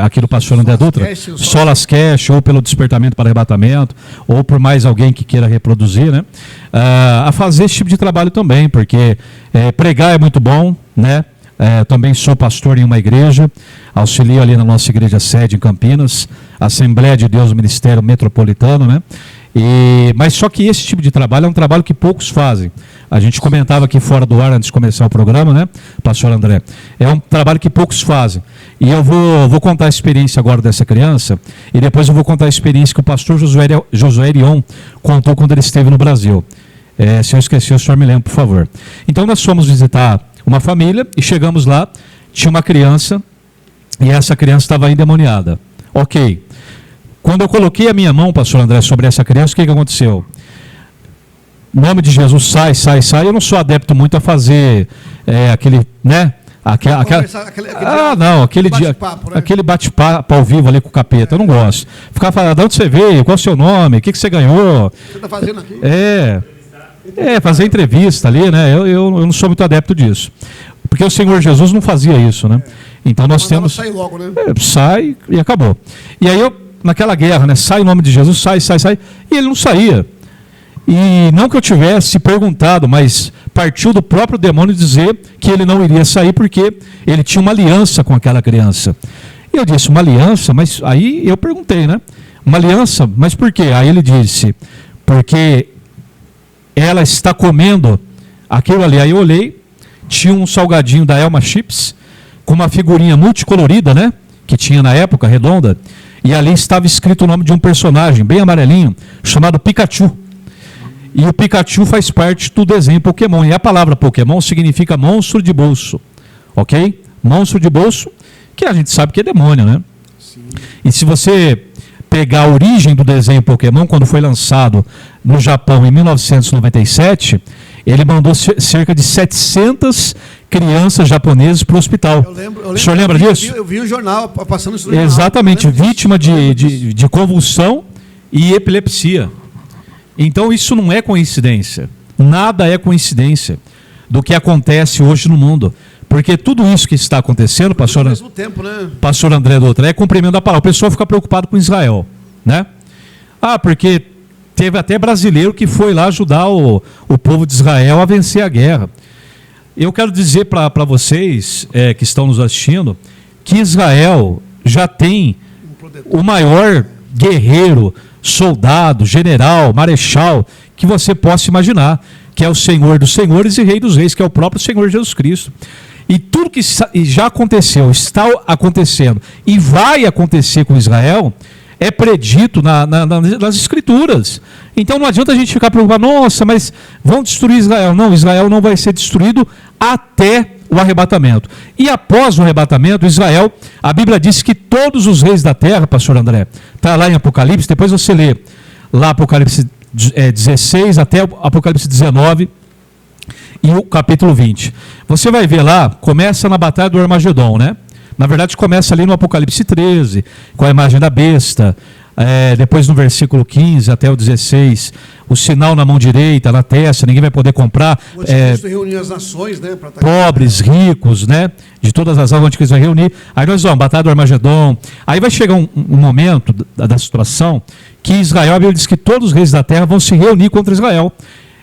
aqui do pastor André Dutra, Solas Cash, ou pelo Despertamento para Arrebatamento, ou por mais alguém que queira reproduzir, né? A fazer esse tipo de trabalho também, porque pregar é muito bom, né? Também sou pastor em uma igreja, auxilio ali na nossa igreja sede em Campinas, Assembleia de Deus Ministério Metropolitano, né? Mas só que esse tipo de trabalho é um trabalho que poucos fazem. A gente comentava aqui fora do ar antes de começar o programa, né, pastor André? É um trabalho que poucos fazem. E eu vou contar a experiência agora dessa criança, e depois eu vou contar a experiência que o pastor Josué Erion contou quando ele esteve no Brasil. Se eu esqueci, o senhor me lembra, por favor. Então nós fomos visitar uma família e chegamos lá, tinha uma criança, e essa criança estava endemoniada. Ok. Quando eu coloquei a minha mão, pastor André, sobre essa criança, o que aconteceu? Em nome de Jesus, sai. Eu não sou adepto muito a fazer aquele, né? Aquele bate-papo ao vivo ali com o capeta. Eu não gosto. Ficar falando, de onde você veio, qual é o seu nome, o que você ganhou. O que você está fazendo aqui? Fazer entrevista ali, né? Eu não sou muito adepto disso. Porque o Senhor Jesus não fazia isso, né? Então nós temos. Sai logo, né? Sai e acabou. E aí naquela guerra, né? Sai em nome de Jesus, sai. E ele não saía. E não que eu tivesse perguntado, mas partiu do próprio demônio dizer que ele não iria sair porque ele tinha uma aliança com aquela criança. E eu disse, uma aliança? Mas aí eu perguntei, né? Uma aliança? Mas por quê? Aí ele disse, porque ela está comendo aquilo ali. Aí eu olhei, tinha um salgadinho da Elma Chips, com uma figurinha multicolorida, né? Que tinha na época, redonda. E ali estava escrito o nome de um personagem, bem amarelinho, chamado Pikachu. E o Pikachu faz parte do desenho Pokémon. E a palavra Pokémon significa monstro de bolso. Ok? Monstro de bolso, que a gente sabe que é demônio, né? Sim. E se você pegar a origem do desenho Pokémon, quando foi lançado no Japão em 1997, ele mandou cerca de 700 crianças japonesas para o hospital. O senhor lembra disso? Eu vi o jornal passando isso. Exatamente, vítima de convulsão e epilepsia. Então isso não é coincidência. Nada é coincidência do que acontece hoje no mundo. Porque tudo isso que está acontecendo, pastor André Doutra, é cumprimento da palavra. O pessoal fica preocupado com Israel, né? Porque teve até brasileiro que foi lá ajudar o povo de Israel a vencer a guerra. Eu quero dizer para vocês que estão nos assistindo que Israel já tem o maior guerreiro, soldado, general, marechal que você possa imaginar, que é o Senhor dos Senhores e Rei dos Reis, que é o próprio Senhor Jesus Cristo. E tudo que já aconteceu, está acontecendo e vai acontecer com Israel é predito nas Escrituras. Então não adianta a gente ficar preocupado, nossa, mas vão destruir Israel. Não, Israel não vai ser destruído até o arrebatamento. E após o arrebatamento, Israel, a Bíblia diz que todos os reis da terra, pastor André, está lá em Apocalipse, depois você lê lá Apocalipse 16 até Apocalipse 19 e o capítulo 20. Você vai ver lá, começa na batalha do Armagedon, né? Na verdade começa ali no Apocalipse 13, com a imagem da besta, depois no versículo 15 até o 16, o sinal na mão direita, na testa, ninguém vai poder comprar. O Anticristo reuniu as nações, né? Pobres, ricos, né? De todas as almas, o Anticristo vai reunir. Aí nós vamos, batalha do Armagedon. Aí vai chegar um momento da situação que Israel, a Bíblia diz que todos os reis da terra vão se reunir contra Israel.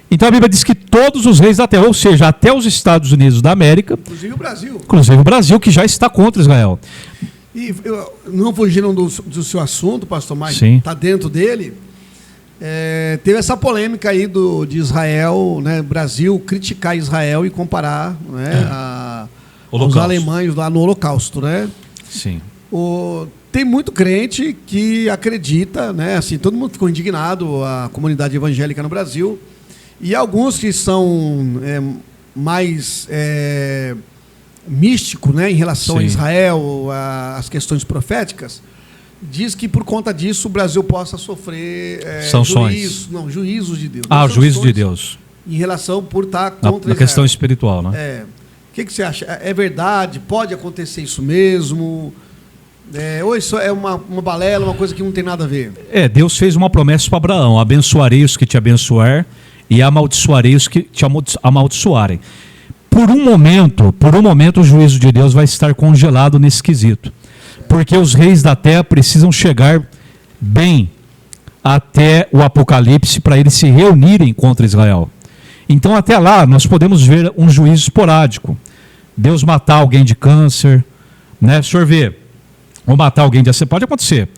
Então a Bíblia diz que todos os reis da terra, ou seja, até os Estados Unidos da América, inclusive o Brasil, que já está contra Israel. E não fugindo do seu assunto, pastor Mike, está dentro dele, teve essa polêmica aí de Israel, né, Brasil criticar Israel e comparar, né, os alemães lá no Holocausto, né? Sim. Tem muito crente que acredita, né, assim, todo mundo ficou indignado, a comunidade evangélica no Brasil, e alguns que são mais místico, né, em relação a Israel, às questões proféticas, diz que por conta disso o Brasil possa sofrer juízos de Deus. O juízo de Deus. Em relação por estar contra Israel. Na questão espiritual, né? O que você acha? É verdade? Pode acontecer isso mesmo? Ou isso é uma balela, uma coisa que não tem nada a ver? Deus fez uma promessa para Abraão: abençoarei os que te abençoar e amaldiçoarei os que te amaldiçoarem. Por um momento o juízo de Deus vai estar congelado nesse quesito. Porque os reis da terra precisam chegar bem até o Apocalipse para eles se reunirem contra Israel. Então até lá nós podemos ver um juízo esporádico. Deus matar alguém de câncer, né? O senhor vê, ou matar alguém de câncer, pode acontecer,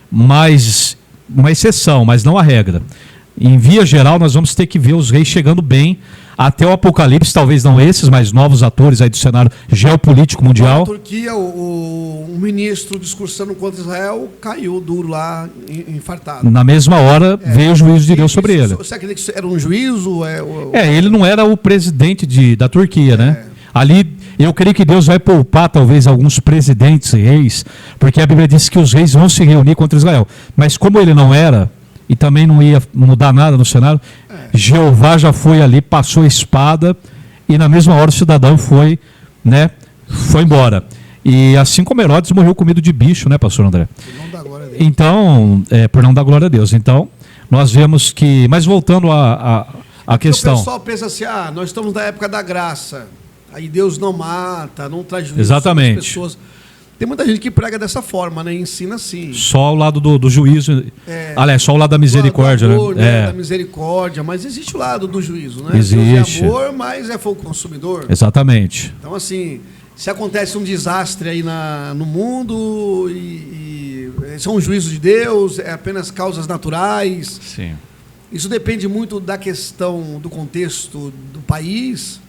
mas uma exceção, mas não a regra. Em via geral, nós vamos ter que ver os reis chegando bem até o Apocalipse, talvez não esses, mas novos atores aí do cenário geopolítico mundial. Na Turquia, o ministro discursando contra Israel caiu duro lá, infartado. Na mesma hora veio o juízo de Deus sobre ele. Você acredita que isso era um juízo? Ele não era o presidente da Turquia, né? Ali Eu creio que Deus vai poupar talvez alguns presidentes e reis, porque a Bíblia diz que os reis vão se reunir contra Israel. Mas como ele não era, e também não ia mudar nada no cenário, Jeová já foi ali, passou a espada, e na mesma hora o cidadão foi, né, foi embora. E assim como Herodes morreu comido de bicho, né, pastor André? Por não dar glória a Deus. Então, por não dar glória a Deus. Então, nós vemos que... Mas voltando à questão... O pessoal pensa assim, nós estamos na época da graça, aí Deus não mata, não traz juízo Exatamente. sobre as pessoas. Tem muita gente que prega dessa forma, né? Ensina assim. Só o lado do juízo. Aliás, só o lado da misericórdia, do amor, né? Da misericórdia, mas existe o lado do juízo, né? Existe. Deus é amor, mas é fogo consumidor. Exatamente. Então, assim, se acontece um desastre aí no mundo e são um juízo de Deus, é apenas causas naturais. Sim. Isso depende muito da questão do contexto do país.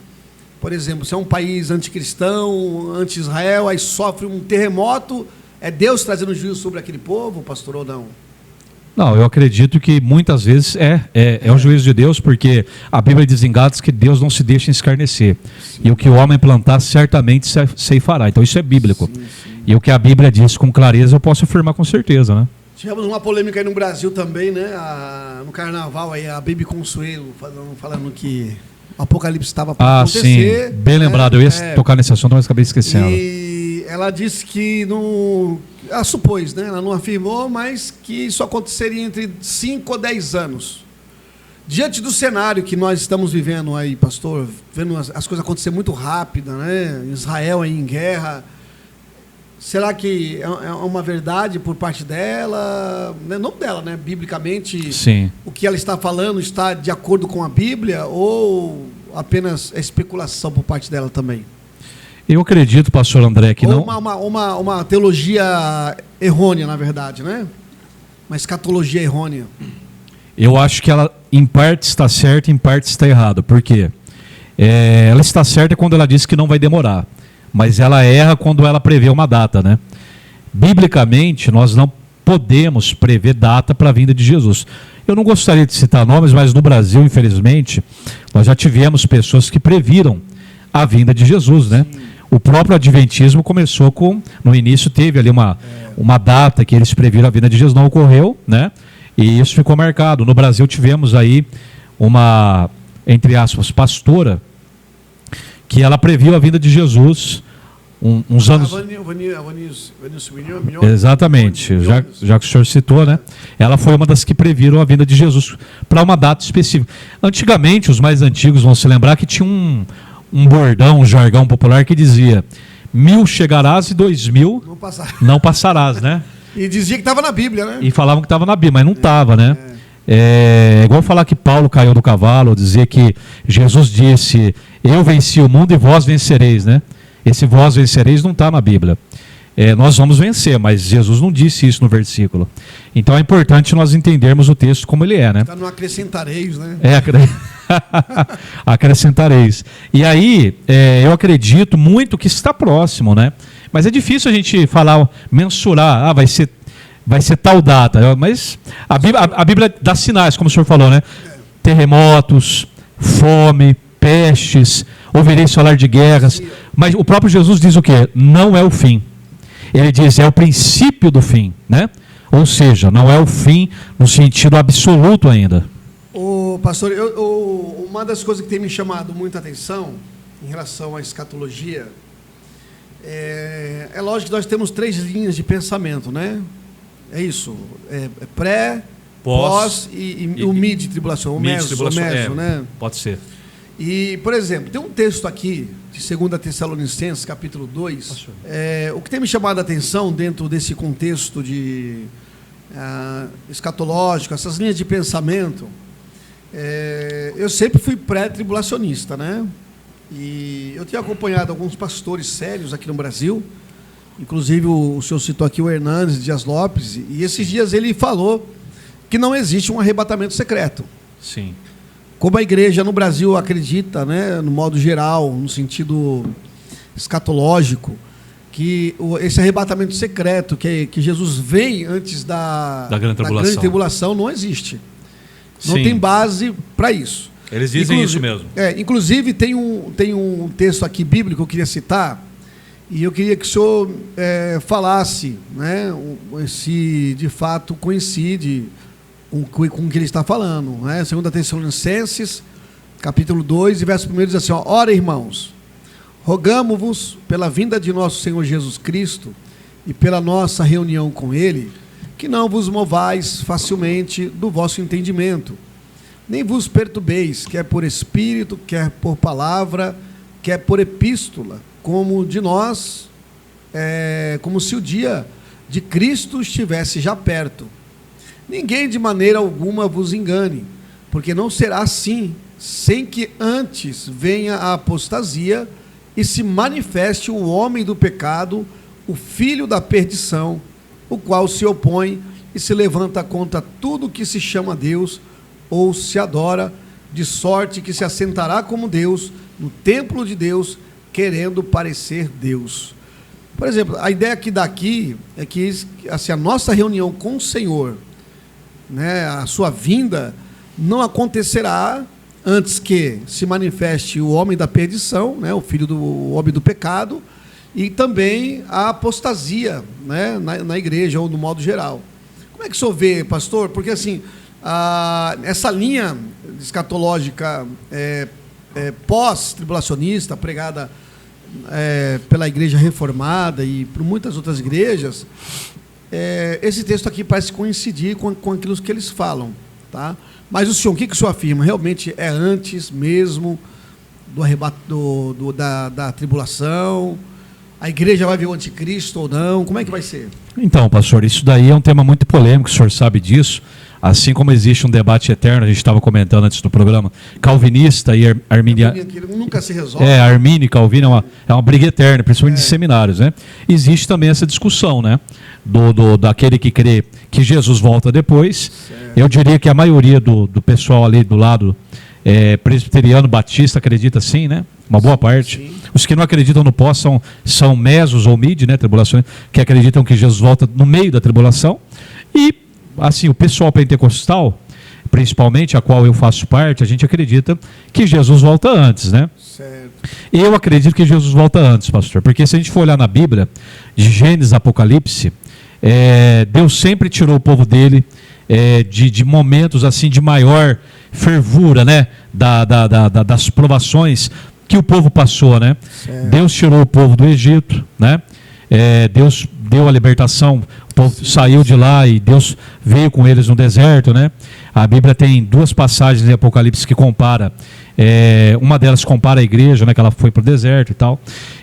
Por exemplo, se é um país anticristão, anti-Israel, aí sofre um terremoto, é Deus trazendo juízo sobre aquele povo, pastor, ou não? Não, eu acredito que muitas vezes é o juízo de Deus, porque a Bíblia diz em Gálatas que Deus não se deixa escarnecer. Sim. E o que o homem plantar, certamente ceifará. Então isso é bíblico. Sim. E o que a Bíblia diz com clareza, eu posso afirmar com certeza, né? Tivemos uma polêmica aí no Brasil também, né? No carnaval, aí, a Baby Consuelo falando que o Apocalipse estava para acontecer. Sim, bem lembrado. Eu ia tocar nesse assunto, mas acabei esquecendo. E ela disse que não... Ela supôs, né? Ela não afirmou, mas que isso aconteceria entre 5 ou 10 anos. Diante do cenário que nós estamos vivendo aí, pastor, vendo as coisas acontecer muito rápido, né? Israel aí em guerra... Será que é uma verdade por parte dela? Não dela, né? Biblicamente, sim, o que ela está falando está de acordo com a Bíblia ou apenas é especulação por parte dela também? Eu acredito, pastor André, que ou não... Uma teologia errônea, na verdade, né? Uma escatologia errônea. Eu acho que ela, em parte, está certa, em parte está errada. Por quê? Ela está certa quando ela diz que não vai demorar. Mas ela erra quando ela prevê uma data, né? Biblicamente, nós não podemos prever data para a vinda de Jesus. Eu não gostaria de citar nomes, mas no Brasil, infelizmente, nós já tivemos pessoas que previram a vinda de Jesus, né? Sim. O próprio Adventismo começou no início teve ali uma data que eles previram a vinda de Jesus, não ocorreu, né? E isso ficou marcado. No Brasil tivemos aí uma, entre aspas, pastora, que ela previu a vinda de Jesus uns anos... Exatamente, já que o senhor citou, né? Ela foi uma das que previram a vinda de Jesus para uma data específica. Antigamente, os mais antigos vão se lembrar que tinha um bordão, um jargão popular que dizia: 1000 chegarás e 2000 não passarás, né? E dizia que estava na Bíblia, né? E falavam que estava na Bíblia, mas não estava, né? É igual falar que Paulo caiu do cavalo, dizer que Jesus disse: eu venci o mundo e vós vencereis, né? Esse vós vencereis não está na Bíblia. Nós vamos vencer, mas Jesus não disse isso no versículo. Então é importante nós entendermos o texto como ele é, né? Está no acrescentareis, né? Acrescentareis. E aí, eu acredito muito que está próximo, né? Mas é difícil a gente falar, mensurar, vai ser tal data. Mas a Bíblia dá sinais, como o senhor falou, né? Terremotos, fome, pestes, ouvireis falar de guerras. Mas o próprio Jesus diz o quê? Não é o fim. Ele diz, é o princípio do fim, né? Ou seja, não é o fim no sentido absoluto ainda. Pastor, uma das coisas que tem me chamado muita atenção em relação à escatologia é lógico que nós temos 3 linhas de pensamento, né? É isso, pré, pós e o mid-tribulação, o meso, né? Pode ser. E, por exemplo, tem um texto aqui de 2 Tessalonicenses, capítulo 2, o que tem me chamado a atenção dentro desse contexto de escatológico, essas linhas de pensamento, eu sempre fui pré-tribulacionista, né? E eu tenho acompanhado alguns pastores sérios aqui no Brasil, inclusive o senhor citou aqui o Hernandes Dias Lopes, e esses dias ele falou que não existe um arrebatamento secreto. Sim. Como a igreja no Brasil acredita, né, no modo geral, no sentido escatológico, que esse arrebatamento secreto, que Jesus vem antes da grande tribulação não existe. Não tem base para isso. Eles dizem isso mesmo. Inclusive, tem um texto aqui bíblico que eu queria citar, e eu queria que o senhor falasse, né, se de fato coincide com o que ele está falando. Né? 2 Tessalonicenses, capítulo 2, e verso 1 diz assim: ora, irmãos, rogamo-vos pela vinda de nosso Senhor Jesus Cristo e pela nossa reunião com Ele, que não vos movais facilmente do vosso entendimento, nem vos perturbeis, quer por espírito, quer por palavra, quer por epístola, como de nós, como se o dia de Cristo estivesse já perto. Ninguém de maneira alguma vos engane, porque não será assim, sem que antes venha a apostasia e se manifeste o homem do pecado, o filho da perdição, o qual se opõe e se levanta contra tudo que se chama Deus ou se adora, de sorte que se assentará como Deus no templo de Deus, querendo parecer Deus. Por exemplo, a ideia que daqui é que assim, a nossa reunião com o Senhor, né, a sua vinda, não acontecerá antes que se manifeste o homem da perdição, né, o filho do homem do pecado, e também a apostasia, né, na igreja, ou no modo geral. Como é que o senhor vê, pastor? Porque assim, essa linha escatológica pós-tribulacionista, pregada pela igreja reformada e por muitas outras igrejas, esse texto aqui parece coincidir com aquilo que eles falam, tá? Mas o senhor, o que o senhor afirma? Realmente é antes mesmo do arrebato da tribulação? A igreja vai ver o anticristo ou não? Como é que vai ser? Então, pastor, isso daí é um tema muito polêmico, o senhor sabe disso. Assim como existe um debate eterno, a gente estava comentando antes do programa, calvinista e arminiano. Nunca se resolve. Armínio e Calvino é uma briga eterna, principalmente em seminários, né? Existe também essa discussão, né? Daquele que crê que Jesus volta depois. Certo. Eu diria que a maioria do pessoal ali do lado presbiteriano, batista, acredita sim, né? Uma boa parte. Sim. Os que não acreditam no pós são mesos ou mid, né? Tribulações, que acreditam que Jesus volta no meio da tribulação. E assim, o pessoal pentecostal, principalmente, a qual eu faço parte, a gente acredita que Jesus volta antes, né? Certo. Eu acredito que Jesus volta antes, pastor, porque se a gente for olhar na Bíblia, de Gênesis, Apocalipse, Deus sempre tirou o povo dele de momentos assim de maior fervura, né? Das provações que o povo passou, né? Certo. Deus tirou o povo do Egito, né? Deus deu a libertação, o povo saiu de lá e Deus veio com eles no deserto, né? A Bíblia tem duas passagens em Apocalipse que compara, uma delas compara a igreja, né, que ela foi para o deserto e tal,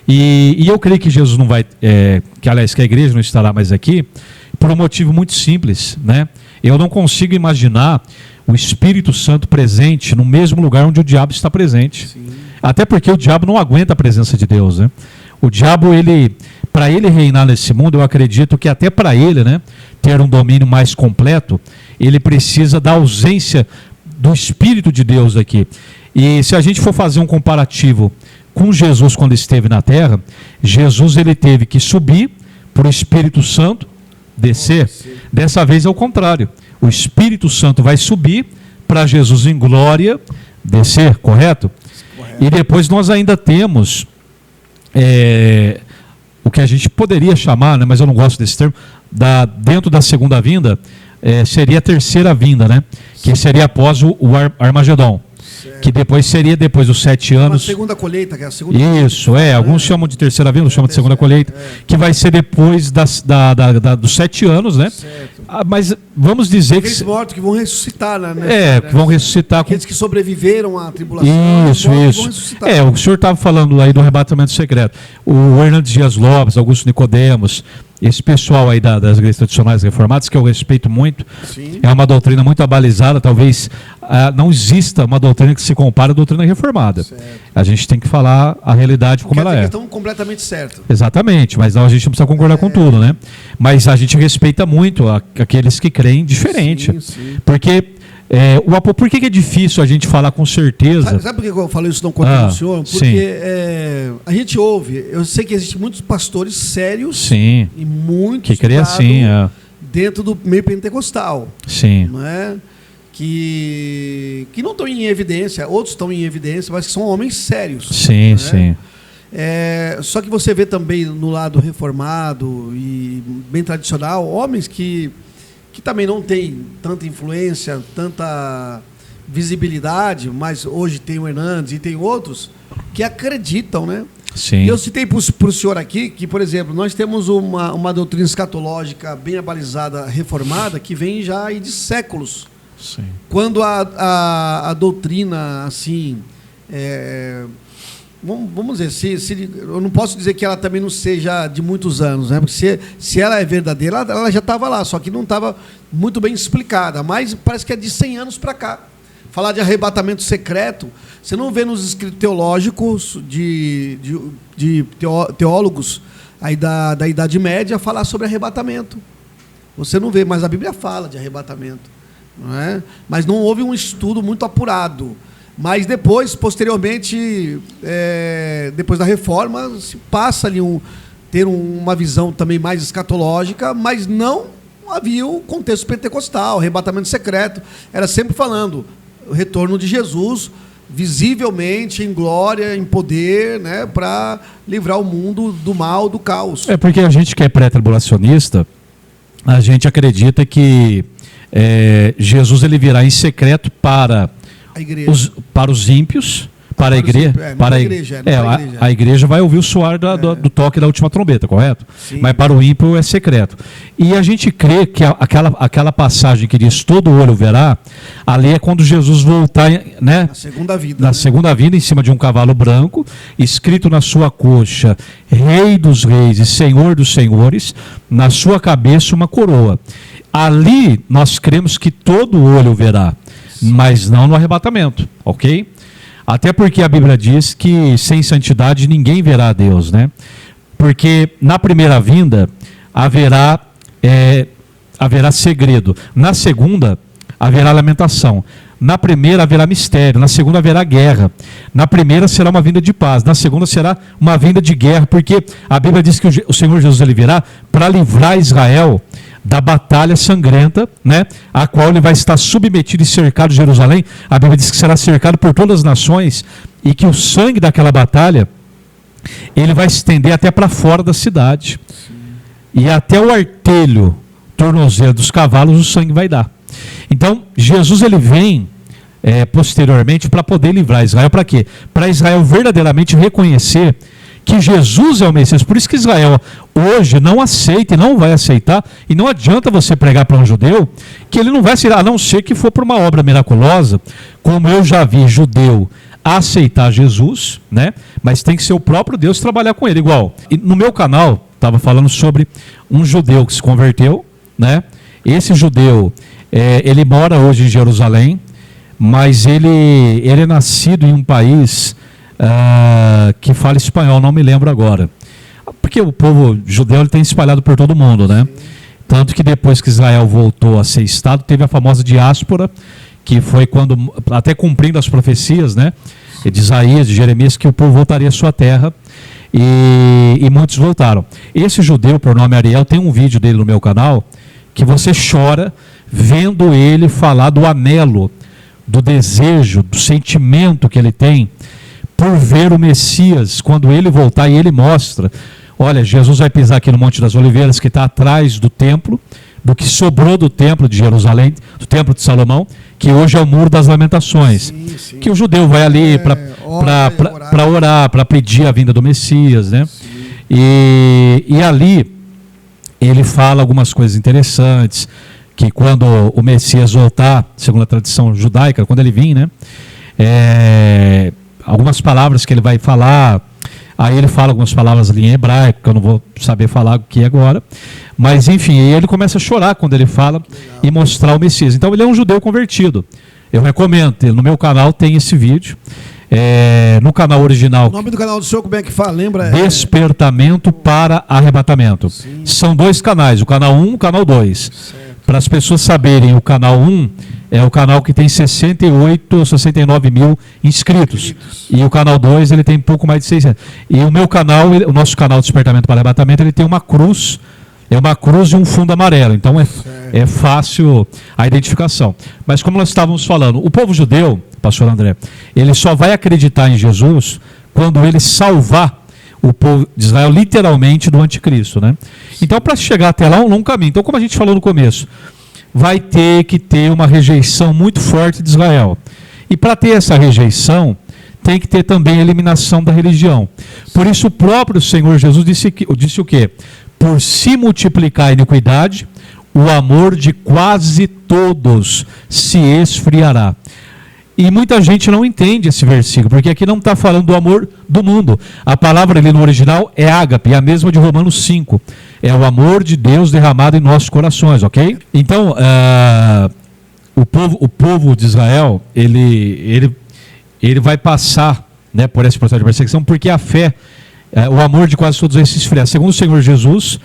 e eu creio que Jesus não vai, que a igreja não estará mais aqui, por um motivo muito simples, né? Eu não consigo imaginar o Espírito Santo presente no mesmo lugar onde o diabo está presente. Sim. Até porque o diabo não aguenta a presença de Deus, né? O diabo, para ele reinar nesse mundo, eu acredito que até para ele, né, ter um domínio mais completo, ele precisa da ausência do Espírito de Deus aqui. E se a gente for fazer um comparativo com Jesus quando esteve na terra, Jesus ele teve que subir para o Espírito Santo descer. Dessa vez é o contrário. O Espírito Santo vai subir para Jesus em glória descer, correto? E depois nós ainda temos o que a gente poderia chamar, né, mas eu não gosto desse termo, dentro da segunda vinda, seria a terceira vinda, né, que seria após o Armagedon. Certo. Que depois seria depois dos 7 anos. A segunda colheita, que é a segunda. Isso, colheita. Alguns chamam de terceira vinda, chamam de segunda colheita, que vai ser depois dos 7 anos, né? Certo. Mas vamos dizer aqueles mortos que vão ressuscitar, né? Que vão ressuscitar. Aqueles que sobreviveram à tribulação. Isso. O senhor estava falando aí do arrebatamento secreto. O Hernandes Dias Lopes, Augusto Nicodemos, esse pessoal aí das igrejas tradicionais reformadas, que eu respeito muito, sim, é uma doutrina muito abalizada, talvez não exista uma doutrina que se compare à doutrina reformada. Certo. A gente tem que falar a realidade como ela é. Estão completamente certo. Exatamente, mas não, a gente não precisa concordar com tudo, né? Mas a gente respeita muito aqueles que creem diferente. Sim, sim. Porque por que é difícil a gente falar com certeza? Sabe por que eu falo isso não contra o senhor? Porque a gente ouve, eu sei que existem muitos pastores sérios, sim, e muitos que creem assim, dentro do meio pentecostal. Sim. Não é? que não estão em evidência, outros estão em evidência, mas que são homens sérios. Sim, né? sim. Só que você vê também no lado reformado e bem tradicional, homens que também não têm tanta influência, tanta visibilidade, mas hoje tem o Hernandes e tem outros que acreditam, né? Sim. Eu citei para o senhor aqui que, por exemplo, nós temos uma doutrina escatológica bem abalizada, reformada, que vem já aí de séculos. Sim. Quando a doutrina, assim, vamos dizer, eu não posso dizer que ela também não seja de muitos anos, né? Porque se ela é verdadeira, ela já estava lá, só que não estava muito bem explicada, mas parece que é de 100 anos para cá. Falar de arrebatamento secreto, você não vê nos escritos teológicos de teólogos aí da Idade Média falar sobre arrebatamento. Você não vê, mas a Bíblia fala de arrebatamento. Não é? Mas não houve um estudo muito apurado. Mas depois, posteriormente, depois da reforma, se passa ali ter uma visão também mais escatológica, mas não havia o contexto pentecostal, arrebatamento secreto. Era sempre falando o retorno de Jesus, visivelmente, em glória, em poder, né, para livrar o mundo do mal, do caos. Porque a gente que é pré-tribulacionista, a gente acredita que Jesus ele virá em secreto para os ímpios, para a igreja. A igreja vai ouvir o soar do toque da última trombeta, correto? Sim. Mas para o ímpio é secreto. E a gente crê que aquela passagem que diz todo olho verá, ali é quando Jesus voltar, né? Na segunda vida. Na segunda vinda, em cima de um cavalo branco, escrito na sua coxa, Rei dos Reis e Senhor dos Senhores, na sua cabeça uma coroa. Ali nós cremos que todo olho verá, mas não no arrebatamento, ok? Até porque a Bíblia diz que sem santidade ninguém verá a Deus, né? Porque na primeira vinda haverá segredo. Na segunda haverá lamentação. Na primeira haverá mistério. Na segunda haverá guerra. Na primeira será uma vinda de paz. Na segunda será uma vinda de guerra, porque a Bíblia diz que o Senhor Jesus ele virá para livrar Israel da batalha sangrenta, né, a qual ele vai estar submetido e cercado de Jerusalém. A Bíblia diz que será cercado por todas as nações e que o sangue daquela batalha ele vai se estender até para fora da cidade. Sim. E até o artelho, tornozelo dos cavalos, o sangue vai dar. Então, Jesus ele vem posteriormente para poder livrar Israel. Para quê? Para Israel verdadeiramente reconhecer que Jesus é o Messias. Por isso que Israel hoje não aceita e não vai aceitar, e não adianta você pregar para um judeu que ele não vai aceitar, a não ser que for por uma obra miraculosa, como eu já vi judeu aceitar Jesus, né? Mas tem que ser o próprio Deus trabalhar com ele, igual. E no meu canal, estava falando sobre um judeu que se converteu, né? Esse judeu, ele mora hoje em Jerusalém, mas ele é nascido em um país que fala espanhol, não me lembro agora. Porque o povo judeu ele tem espalhado por todo mundo, né? Tanto que depois que Israel voltou a ser Estado, teve a famosa diáspora, que foi quando, até cumprindo as profecias, né, de Isaías, de Jeremias, que o povo voltaria à sua terra, e muitos voltaram. Esse judeu, por nome Ariel, tem um vídeo dele no meu canal, que você chora vendo ele falar do anelo, do desejo, do sentimento que ele tem por ver o Messias, quando ele voltar, e ele mostra, olha, Jesus vai pisar aqui no Monte das Oliveiras, que está atrás do templo, do que sobrou do templo de Jerusalém, do templo de Salomão, que hoje é o Muro das Lamentações, sim. Que o judeu vai ali para orar, para pedir a vinda do Messias, né? E ali ele fala algumas coisas interessantes, que quando o Messias voltar, segundo a tradição judaica, quando ele vir, né? Algumas palavras que ele vai falar, aí ele fala algumas palavras ali em hebraico, que eu não vou saber falar aqui agora, mas enfim, ele começa a chorar quando ele fala. Legal. E mostrar o Messias. Então ele é um judeu convertido. Eu recomendo, no meu canal tem esse vídeo, no canal original. O nome do canal do senhor, como é que fala? Lembra? Despertamento para Arrebatamento. Sim. São dois canais, o canal 1 e o canal 2. Para as pessoas saberem, o canal 1 é o canal que tem 68 ou 69 mil inscritos. E o canal 2 ele tem pouco mais de 600. E o meu canal, o nosso canal Despertamento para Arrebatamento, ele tem uma cruz é uma cruz e um fundo amarelo. Então é fácil a identificação. Mas como nós estávamos falando, o povo judeu, pastor André, ele só vai acreditar em Jesus quando ele salvar o povo de Israel literalmente do anticristo, né? Então, para chegar até lá, é um longo caminho. Então, como a gente falou no começo, vai ter que ter uma rejeição muito forte de Israel. E para ter essa rejeição, tem que ter também a eliminação da religião. Por isso, o próprio Senhor Jesus disse o quê? Por se multiplicar a iniquidade, o amor de quase todos se esfriará. E muita gente não entende esse versículo, porque aqui não está falando do amor do mundo. A palavra ali no original é ágape, é a mesma de Romanos 5. É o amor de Deus derramado em nossos corações, ok? Então, o povo de Israel, ele vai passar, né, por esse processo de perseguição, porque a fé, o amor de quase todos vai se esfriar. Segundo o Senhor Jesus,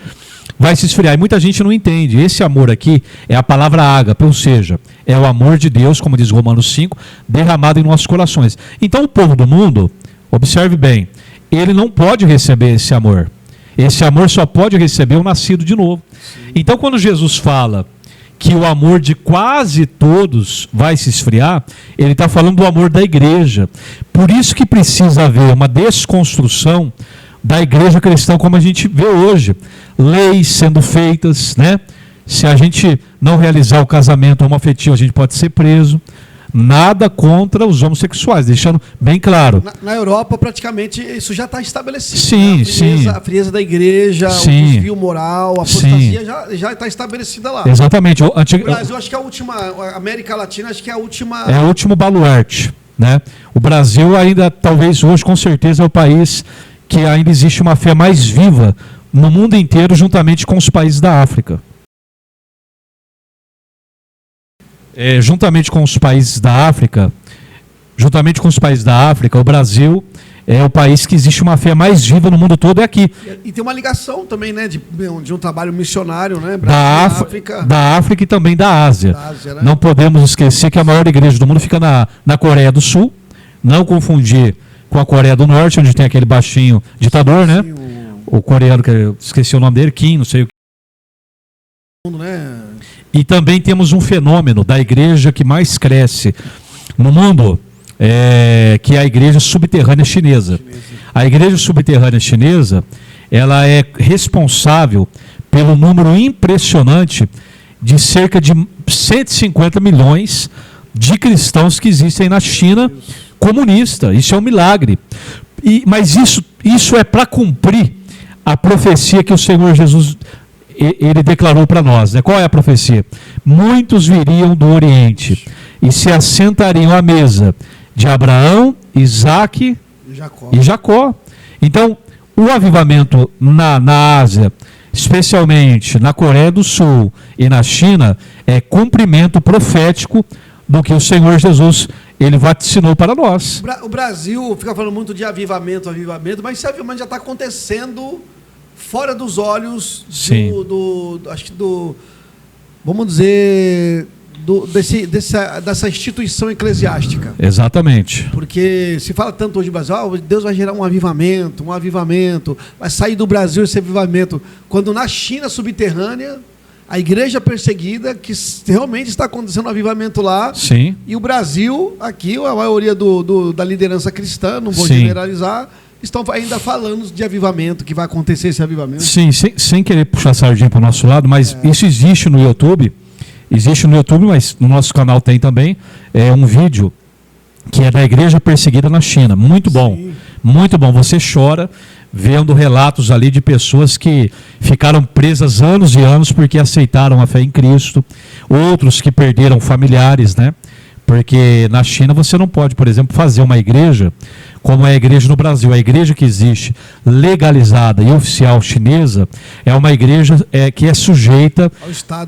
vai se esfriar. E muita gente não entende. Esse amor aqui é a palavra ágape, ou seja, é o amor de Deus, como diz Romanos 5, derramado em nossos corações. Então o povo do mundo, observe bem, ele não pode receber esse amor. Esse amor só pode receber o nascido de novo. Sim. Então quando Jesus fala que o amor de quase todos vai se esfriar, ele está falando do amor da igreja. Por isso que precisa haver uma desconstrução da igreja cristã como a gente vê hoje. Leis sendo feitas, né? Se a gente não realizar o casamento homoafetivo, a gente pode ser preso. Nada contra os homossexuais, deixando bem claro. Na Europa, praticamente, isso já está estabelecido. Sim, né? sim. A frieza da igreja, sim, o desvio moral, a apostasia já está estabelecida lá. Exatamente. O Brasil, acho que é a última, a América Latina, acho que é a última... É o último baluarte, né? O Brasil ainda, talvez hoje, com certeza, é o país que ainda existe uma fé mais viva no mundo inteiro, juntamente com os países da África. Juntamente com os países da África, o Brasil é o país que existe uma fé mais viva no mundo todo, é aqui. E tem uma ligação também, né, de um trabalho missionário, né, da África e também da Ásia. Né? Não podemos esquecer que a maior igreja do mundo fica na Coreia do Sul, não confundir com a Coreia do Norte, onde tem aquele baixinho ditador, né? O coreano, que eu esqueci o nome dele, Kim, não sei o que. Né? E também temos um fenômeno da igreja que mais cresce no mundo, que é a igreja subterrânea chinesa. A igreja subterrânea chinesa, ela é responsável pelo número impressionante de cerca de 150 milhões de cristãos que existem na China comunista. Isso é um milagre. Mas isso é para cumprir a profecia que o Senhor Jesus ele declarou para nós, né? Qual é a profecia? Muitos viriam do Oriente e se assentariam à mesa de Abraão, Isaque e Jacó. Então, o avivamento na Ásia, especialmente na Coreia do Sul e na China, é cumprimento profético do que o Senhor Jesus ele vaticinou para nós. O Brasil fica falando muito de avivamento, mas esse avivamento já está acontecendo fora dos olhos vamos dizer, dessa instituição eclesiástica. Exatamente. Porque se fala tanto hoje no Brasil, Deus vai gerar um avivamento, vai sair do Brasil esse avivamento. Quando na China subterrânea, a igreja perseguida, que realmente está acontecendo um avivamento lá. Sim. E o Brasil, aqui, a maioria da liderança cristã, não vou generalizar, estão ainda falando de avivamento, que vai acontecer esse avivamento. Sim, sem querer puxar a sardinha para o nosso lado, mas isso existe no YouTube. Existe no YouTube, mas no nosso canal tem também um vídeo que é da igreja perseguida na China. Muito bom. Sim. Muito bom. Você chora vendo relatos ali de pessoas que ficaram presas anos e anos porque aceitaram a fé em Cristo. Outros que perderam familiares, né? Porque na China você não pode, por exemplo, fazer uma igreja como é a igreja no Brasil. A igreja que existe legalizada e oficial chinesa é uma igreja que é sujeita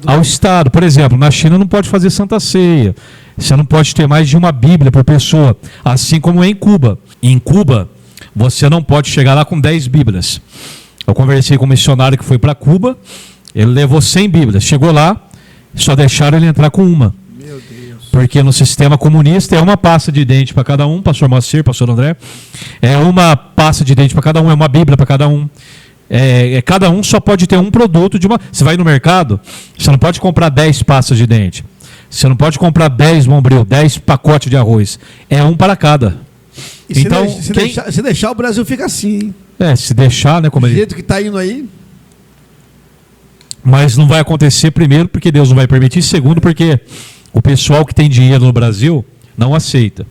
ao Estado. Por exemplo, na China não pode fazer Santa Ceia. Você não pode ter mais de uma Bíblia por pessoa, assim como é em Cuba. Em Cuba, você não pode chegar lá com 10 Bíblias. Eu conversei com um missionário que foi para Cuba, ele levou 100 Bíblias. Chegou lá, só deixaram ele entrar com uma. Meu Deus. Porque no sistema comunista é uma pasta de dente para cada um, pastor Moacir, pastor André, é uma pasta de dente para cada um, é uma Bíblia para cada um. cada um só pode ter um produto de uma. Você vai no mercado, você não pode comprar 10 pastas de dente. Você não pode comprar 10 Bombril, 10 pacotes de arroz. É um para cada. E então, se deixar, o Brasil fica assim, hein? Se deixar, né? Do jeito que está indo aí. Mas não vai acontecer, primeiro, porque Deus não vai permitir. Segundo, porque o pessoal que tem dinheiro no Brasil não aceita.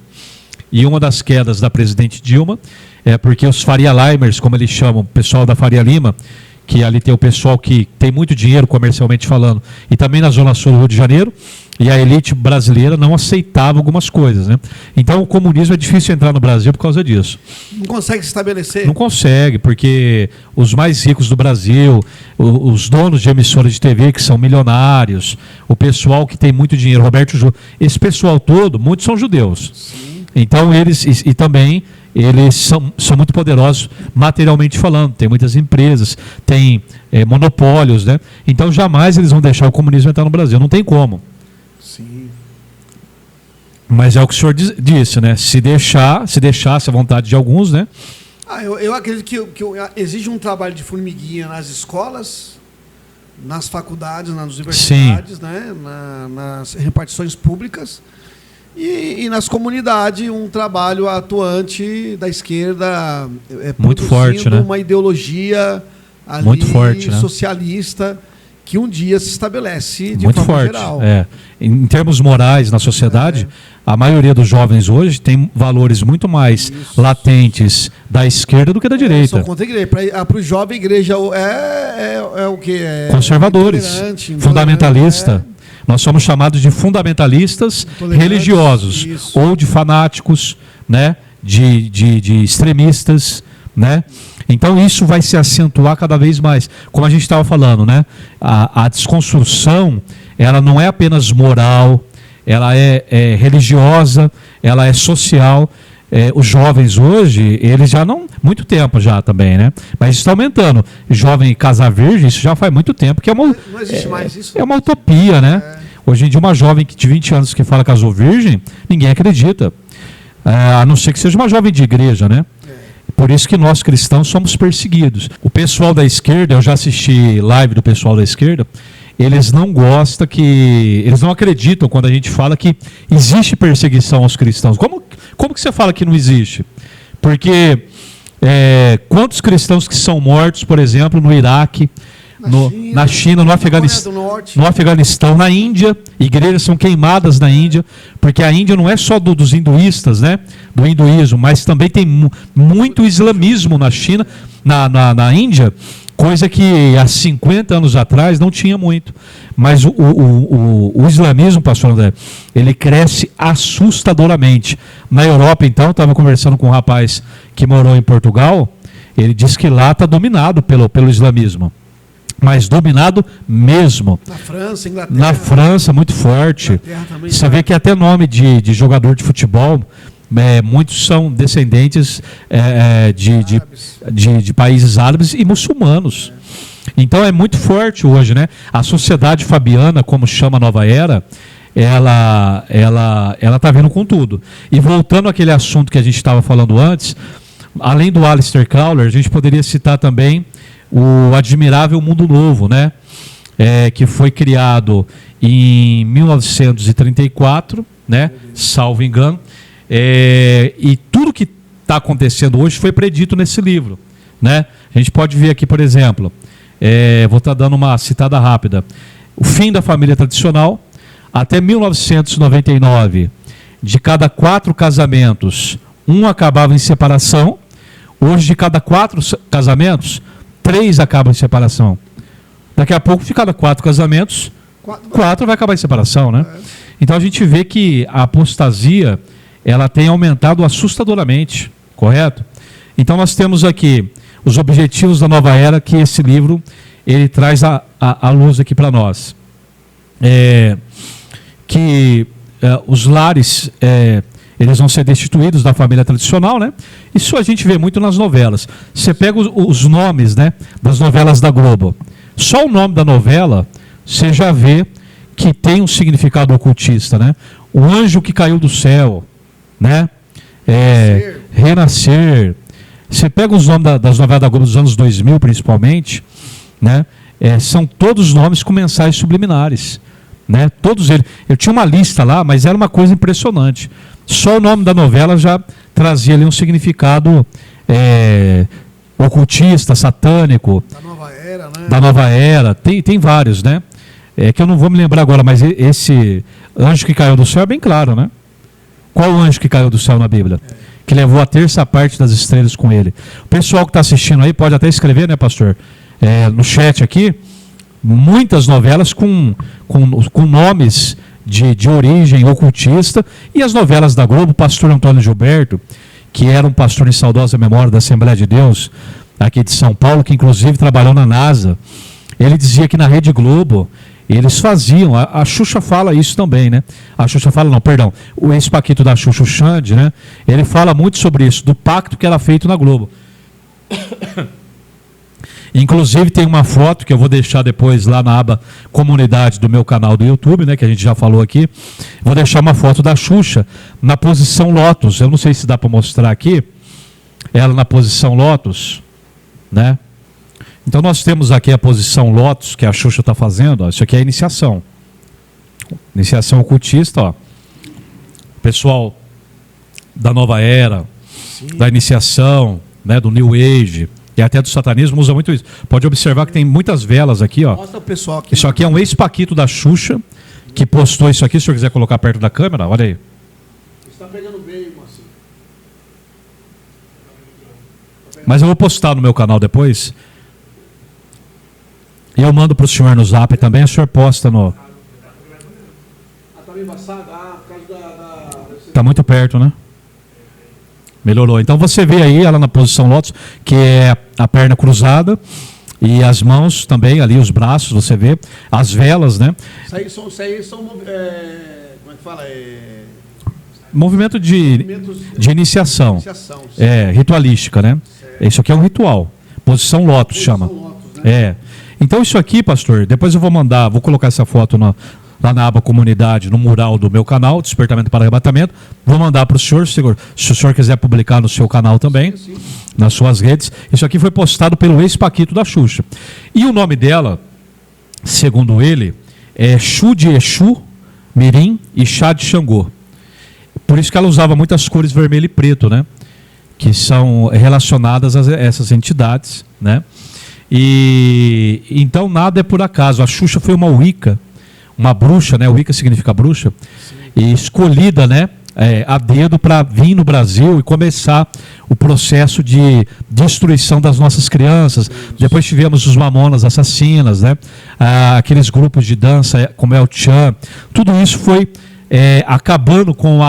E uma das quedas da presidente Dilma é porque os Faria Limers, como eles chamam, o pessoal da Faria Lima, que ali tem o pessoal que tem muito dinheiro comercialmente falando, e também na Zona Sul do Rio de Janeiro, e a elite brasileira não aceitava algumas coisas, né? Então o comunismo é difícil entrar no Brasil por causa disso. Não consegue se estabelecer? Não consegue, porque os mais ricos do Brasil, os donos de emissoras de TV que são milionários, o pessoal que tem muito dinheiro, Roberto Júlio, esse pessoal todo, muitos são judeus. Sim. Então eles, e também eles são muito poderosos materialmente falando, tem muitas empresas, tem monopólios, né? Então jamais eles vão deixar o comunismo entrar no Brasil, não tem como. Sim. Mas é o que o senhor disse, né? Se deixasse a vontade de alguns, né? Eu acredito que exige um trabalho de formiguinha nas escolas, nas faculdades, nas universidades, né? Nas repartições públicas. E nas comunidades, um trabalho atuante da esquerda muito forte, né? Uma ideologia ali muito forte, né? Socialista que um dia se estabelece de muito forma forte, geral. Em termos morais na sociedade, a maioria dos jovens hoje tem valores muito mais latentes da esquerda do que da direita. São contra a igreja. Para o jovem, a igreja é o que? Conservadores, fundamentalista. Nós somos chamados de fundamentalistas religiosos, isso. Ou de fanáticos, né? de extremistas, né? Então isso vai se acentuar cada vez mais. Como a gente estava falando, né? A desconstrução, ela não é apenas moral, ela é religiosa, ela é social. Os jovens hoje, eles já não... Muito tempo já também, né? Mas está aumentando. Jovem casar virgem, isso já faz muito tempo, que é uma... Não existe mais isso. É uma utopia, né? Hoje em dia, uma jovem de 20 anos que fala casou virgem, ninguém acredita. A não ser que seja uma jovem de igreja, né? Por isso que nós cristãos somos perseguidos. O pessoal da esquerda, eu já assisti live do pessoal da esquerda, eles não gostam eles não acreditam quando a gente fala que existe perseguição aos cristãos. Como que você fala que não existe? Porque quantos cristãos que são mortos, por exemplo, no Iraque, na China, no Afeganistão, na Índia, igrejas são queimadas na Índia, porque a Índia não é só dos hinduístas, né? Do hinduísmo, mas também tem muito islamismo na China, na Índia, coisa que há 50 anos atrás não tinha muito. Mas o islamismo, pastor André, ele cresce assustadoramente. Na Europa, então, eu estava conversando com um rapaz que morou em Portugal, ele disse que lá está dominado pelo islamismo. Mas dominado mesmo. Na França, Inglaterra. Na França, muito forte. Você vê que até nome de jogador de futebol, muitos são descendentes de países árabes e muçulmanos. Então é muito forte hoje, né? A sociedade fabiana, como chama a nova era, ela está vindo com tudo. E voltando àquele assunto que a gente estava falando antes, além do Aleister Crowley, a gente poderia citar também o Admirável Mundo Novo, né? Que foi criado em 1934, né? Salvo engano. E tudo que está acontecendo hoje foi predito nesse livro, né? A gente pode ver aqui, por exemplo, vou estar dando uma citada rápida. O fim da família tradicional, até 1999, de cada 4 casamentos, um acabava em separação. Hoje, de cada 4 casamentos, 3 acabam em separação. Daqui a pouco, de cada 4 casamentos, 4 vai acabar em separação, né? Então a gente vê que a apostasia, ela tem aumentado assustadoramente, correto? Então nós temos aqui os objetivos da nova era, que esse livro ele traz a luz aqui para nós. Os lares eles vão ser destituídos da família tradicional, né? Isso a gente vê muito nas novelas. Você pega os nomes, né, das novelas da Globo. Só o nome da novela, você já vê que tem um significado ocultista, né? O anjo que caiu do céu, né? Renascer. Você pega os nomes das novelas da Globo dos anos 2000, principalmente, né? São todos nomes com mensagens subliminares, né? Todos eles. Eu tinha uma lista lá, mas era uma coisa impressionante. Só o nome da novela já trazia ali um significado ocultista, satânico. Da nova era, né? Da nova era. Tem vários, né? Que eu não vou me lembrar agora, mas esse anjo que caiu do céu é bem claro, né? Qual o anjo que caiu do céu na Bíblia? Que levou a terça parte das estrelas com ele. O pessoal que está assistindo aí pode até escrever, né, pastor? No chat aqui, muitas novelas com nomes de origem ocultista, e as novelas da Globo, o pastor Antônio Gilberto, que era um pastor em saudosa memória da Assembleia de Deus, aqui de São Paulo, que inclusive trabalhou na NASA, ele dizia que na Rede Globo, eles faziam, a Xuxa fala isso também, né? A Xuxa fala, não, perdão, o ex-paquito da Xuxa, o Xande, né? Ele fala muito sobre isso, do pacto que era feito na Globo. Inclusive tem uma foto que eu vou deixar depois lá na aba comunidade do meu canal do YouTube, né, que a gente já falou aqui. Vou deixar uma foto da Xuxa na posição Lótus. Eu não sei se dá para mostrar aqui. Ela na posição Lótus, né? Então nós temos aqui a posição Lótus que a Xuxa está fazendo. Ó. Isso aqui é a iniciação. Iniciação ocultista, ó. Pessoal da nova era, sim, da iniciação, né, do New Age. E até do satanismo usa muito isso. Pode observar que tem muitas velas aqui, ó. Mostra o pessoal aqui. Isso aqui é um ex-paquito da Xuxa, que postou isso aqui, se o senhor quiser colocar perto da câmera, olha aí. Está pegando bem, Marcinho. Mas eu vou postar no meu canal depois. E eu mando para o senhor no Zap também, o senhor posta no... Está meio embaçado, por causa Está muito perto, né? Melhorou. Então você vê aí ela na posição Lótus, que é a perna cruzada e as mãos também, ali os braços, você vê. As velas, né? Isso aí são como é que fala? Movimento de iniciação. Ritualística, né? Certo. Isso aqui é um ritual. Posição Lótus chama. Lótus, né? Então isso aqui, pastor, depois eu vou colocar essa foto lá na aba comunidade, no mural do meu canal, Despertamento para Arrebatamento. Vou mandar para o senhor, se o senhor quiser publicar no seu canal também, sim. Nas suas redes. Isso aqui foi postado pelo ex-paquito da Xuxa. E o nome dela, segundo ele, é Xu de Exu, Mirim e Chá de Xangô. Por isso que ela usava muitas cores vermelho e preto, né? Que são relacionadas a essas entidades, né? E então nada é por acaso. A Xuxa foi uma Wicca, uma bruxa, né? Wicca significa bruxa, sim, e escolhida, né, a dedo para vir no Brasil e começar o processo de destruição das nossas crianças. Isso. Depois tivemos os Mamonas Assassinas, né? Aqueles grupos de dança como El Chan. Tudo isso foi acabando com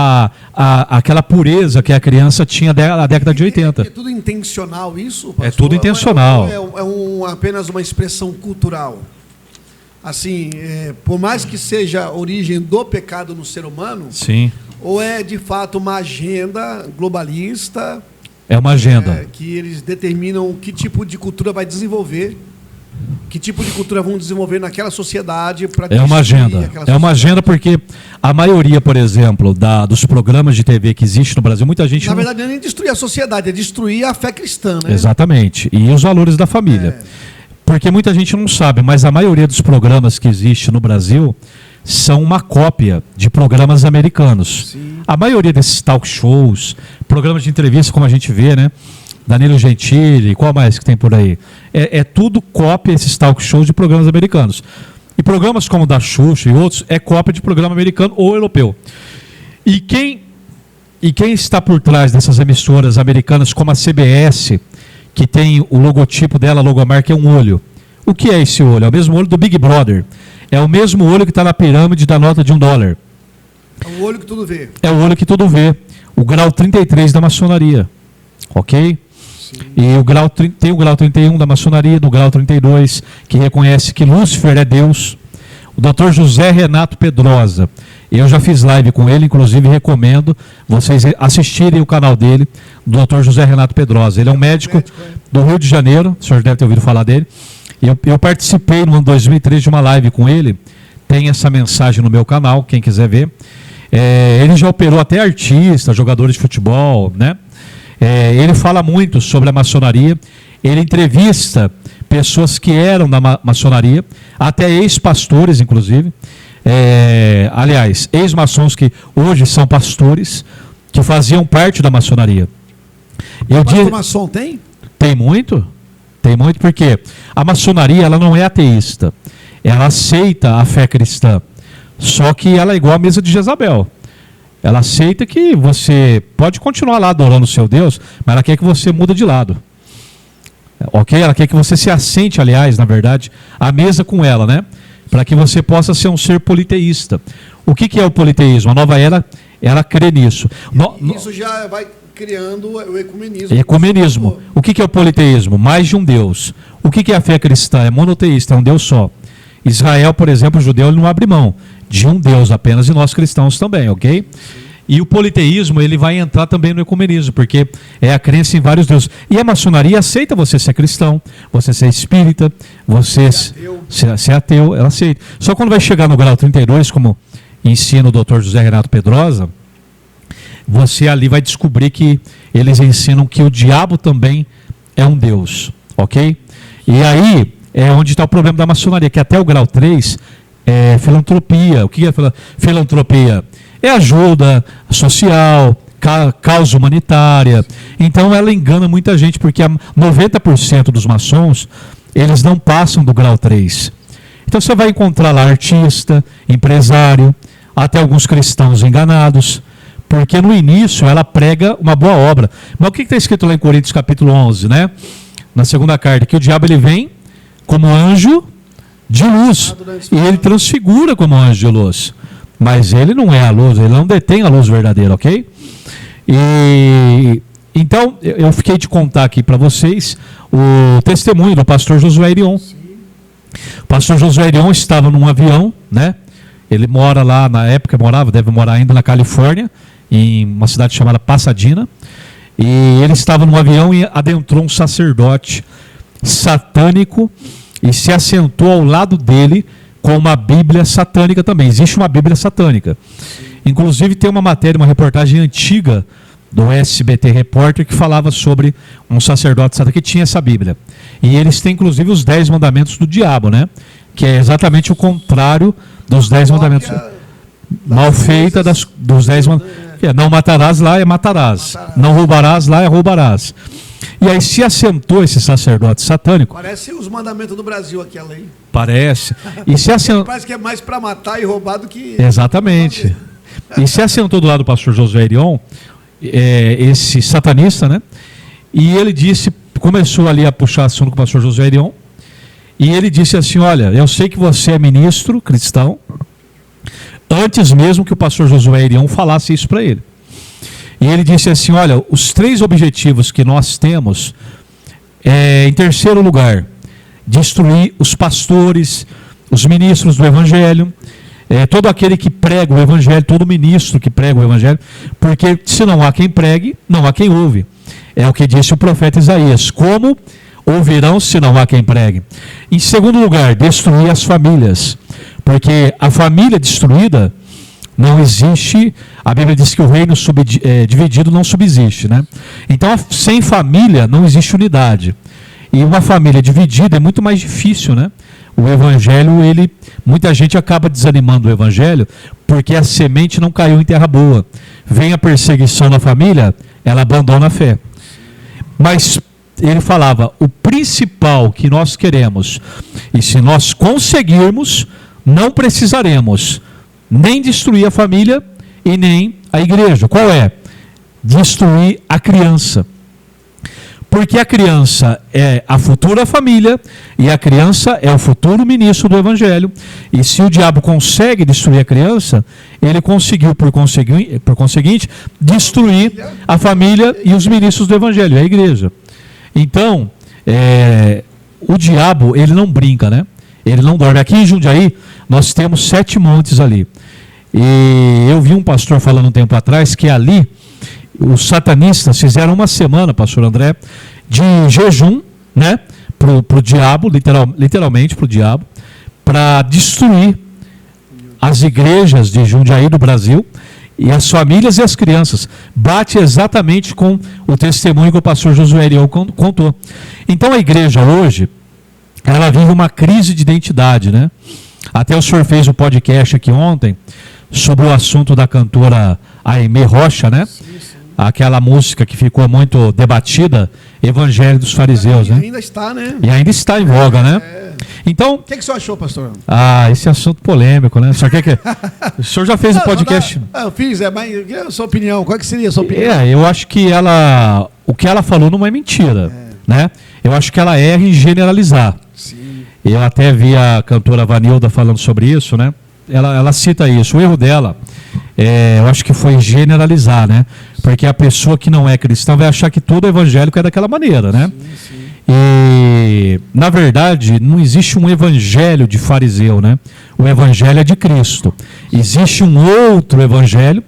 aquela pureza que a criança tinha na década de 80. É tudo intencional isso, pastor? É tudo intencional. Apenas uma expressão cultural? Assim, por mais que seja a origem do pecado no ser humano, sim, ou é de fato uma agenda globalista? É uma agenda. Que eles determinam que tipo de cultura vai desenvolver, que tipo de cultura vão desenvolver naquela sociedade para É uma agenda. É uma agenda porque a maioria, por exemplo, dos programas de TV que existe no Brasil, muita gente... Na verdade, não é nem destruir a sociedade, é destruir a fé cristã, né? Exatamente. E os valores da família. Porque muita gente não sabe, mas a maioria dos programas que existe no Brasil são uma cópia de programas americanos. Sim. A maioria desses talk shows, programas de entrevista, como a gente vê, né? Danilo Gentili, qual mais que tem por aí? É tudo cópia, esses talk shows de programas americanos. E programas como o da Xuxa e outros é cópia de programa americano ou europeu. E quem está por trás dessas emissoras americanas, como a CBS, que tem o logotipo dela, a logomarca é um olho. O que é esse olho? É o mesmo olho do Big Brother. É o mesmo olho que está na pirâmide da nota de $1. É o olho que tudo vê. É o olho que tudo vê. O grau 33 da maçonaria. Ok? Sim. E tem o grau 31 da maçonaria, do grau 32, que reconhece que Lúcifer é Deus. O Dr. José Renato Pedrosa. Eu já fiz live com ele, inclusive recomendo vocês assistirem o canal dele, do Dr. José Renato Pedrosa. Ele é um médico do Rio de Janeiro, o senhor deve ter ouvido falar dele. Eu participei no ano 2003 de uma live com ele, tem essa mensagem no meu canal, quem quiser ver. Ele já operou até artistas, jogadores de futebol, né? Ele fala muito sobre a maçonaria, ele entrevista pessoas que eram da maçonaria, até ex-pastores, inclusive, aliás, ex-maçons que hoje são pastores, que faziam parte da maçonaria. O maçom tem? Tem muito, porque a maçonaria ela não é ateísta, ela aceita a fé cristã, só que ela é igual à mesa de Jezabel. Ela aceita que você pode continuar lá adorando o seu Deus, mas ela quer que você mude de lado. Ok? Ela quer que você se assente, aliás, na verdade, à mesa com ela, né? Para que você possa ser um ser politeísta. O que é o politeísmo? A nova era, ela crê nisso. Isso já vai criando o ecumenismo. Ecumenismo. O que é o politeísmo? Mais de um Deus. O que é a fé cristã? É monoteísta, é um Deus só. Israel, por exemplo, o judeu ele não abre mão de um Deus apenas, e nós cristãos também, ok? E o politeísmo ele vai entrar também no ecumenismo, porque é a crença em vários deuses. E a maçonaria aceita você ser cristão, você ser espírita, você ser ateu, ela aceita. Só quando vai chegar no grau 32, como ensina o Dr. José Renato Pedrosa, você ali vai descobrir que eles ensinam que o diabo também é um Deus, ok? E aí é onde está o problema da maçonaria, que até o grau 3 é filantropia. O que é filantropia? É ajuda social, causa humanitária. Então ela engana muita gente, porque 90% dos maçons, eles não passam do grau 3. Então você vai encontrar lá artista, empresário, até alguns cristãos enganados, porque no início ela prega uma boa obra. Mas o que está escrito lá em Coríntios capítulo 11, né? Na segunda carta, que o diabo ele vem como anjo de luz, e ele transfigura como anjo de luz, mas ele não é a luz, ele não detém a luz verdadeira, ok? E então eu fiquei de contar aqui para vocês o testemunho do pastor Josué Irion. O pastor Josué Irion estava num avião, né? Ele mora lá, na época deve morar ainda na Califórnia, em uma cidade chamada Pasadena, e ele estava num avião e adentrou um sacerdote satânico e se assentou ao lado dele com uma Bíblia satânica também. Existe uma Bíblia satânica. Inclusive tem uma matéria, uma reportagem antiga do SBT Repórter que falava sobre um sacerdote satânico que tinha essa Bíblia. E eles têm inclusive os 10 mandamentos do diabo, né? Que é exatamente o contrário dos 10 mandamentos. Mal feita dos 10 mandamentos. Não matarás, lá é matarás. Não roubarás, lá é roubarás. E aí se assentou esse sacerdote satânico. Parece os mandamentos do Brasil, aquela aí. Parece. E se assentou... Parece que é mais para matar e roubar do que... Exatamente. E se assentou do lado do pastor Josué Irion, esse satanista, né? E ele começou ali a puxar assunto com o pastor Josué Irion, e ele disse assim: olha, eu sei que você é ministro cristão, antes mesmo que o pastor Josué Irion falasse isso para ele. E ele disse assim: olha, os 3 objetivos que nós temos em terceiro lugar, destruir os pastores, os ministros do evangelho, todo aquele que prega o evangelho, todo ministro que prega o evangelho, porque se não há quem pregue, não há quem ouve. É o que disse o profeta Isaías: como ouvirão se não há quem pregue? Em segundo lugar, destruir as famílias, porque a família destruída não existe. A Bíblia diz que o reino dividido não subsiste, né? Então, sem família não existe unidade. E uma família dividida é muito mais difícil, né? O evangelho, muita gente acaba desanimando o evangelho porque a semente não caiu em terra boa. Vem a perseguição na família, ela abandona a fé. Mas ele falava: o principal que nós queremos, e se nós conseguirmos, não precisaremos nem destruir a família e nem a igreja. Qual é? Destruir a criança. Porque a criança é a futura família e a criança é o futuro ministro do evangelho. E se o diabo consegue destruir a criança, ele conseguiu, por conseguinte, destruir a família e os ministros do evangelho, a igreja. Então, o diabo, ele não brinca, né? Ele não dorme. Aqui em Jundiaí, nós temos 7 montes ali. E eu vi um pastor falando um tempo atrás que ali os satanistas fizeram uma semana, pastor André, de jejum, né, para o diabo, literalmente para o diabo, para destruir as igrejas de Jundiaí do Brasil e as famílias e as crianças. Bate exatamente com o testemunho que o pastor Josué Ariel contou. Então a igreja hoje, ela vive uma crise de identidade, né? Até o senhor fez um podcast aqui ontem sobre o assunto da cantora Aimee Rocha, né? Sim. Aquela música que ficou muito debatida, Evangelho dos Fariseus, né? Ainda está, né? E ainda está em voga, né? Então, o que o senhor achou, pastor? Esse assunto polêmico, né? Só que o senhor já fez um podcast. Eu fiz, mas a sua opinião, qual que seria a sua opinião? Eu acho que o que ela falou não é mentira, né? Eu acho que ela erra em generalizar. Sim. Eu até vi a cantora Vanilda falando sobre isso, né? Ela cita isso. O erro dela, eu acho que foi generalizar, né? Porque a pessoa que não é cristã vai achar que todo evangélico é daquela maneira, né? Sim. E, na verdade, não existe um evangelho de fariseu, né? O evangelho é de Cristo. Existe um outro evangelho,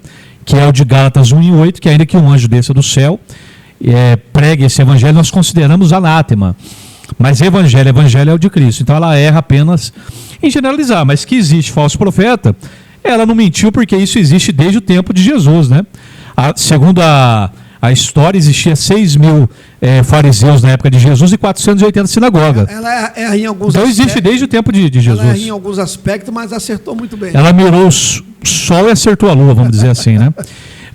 que é o de Gálatas 1:8, que ainda que um anjo desça do céu, pregue esse evangelho, nós consideramos anátema. Mas evangelho é o de Cristo. Então ela erra apenas em generalizar. Mas que existe falso profeta, ela não mentiu, porque isso existe desde o tempo de Jesus, né? Segundo a história, existia 6.000 fariseus na época de Jesus e 480 sinagogas. Ela erra em alguns aspectos. Então existe desde o tempo de Jesus. Ela erra em alguns aspectos, mas acertou muito bem. Ela mirou o sol e acertou a lua, vamos dizer assim, né?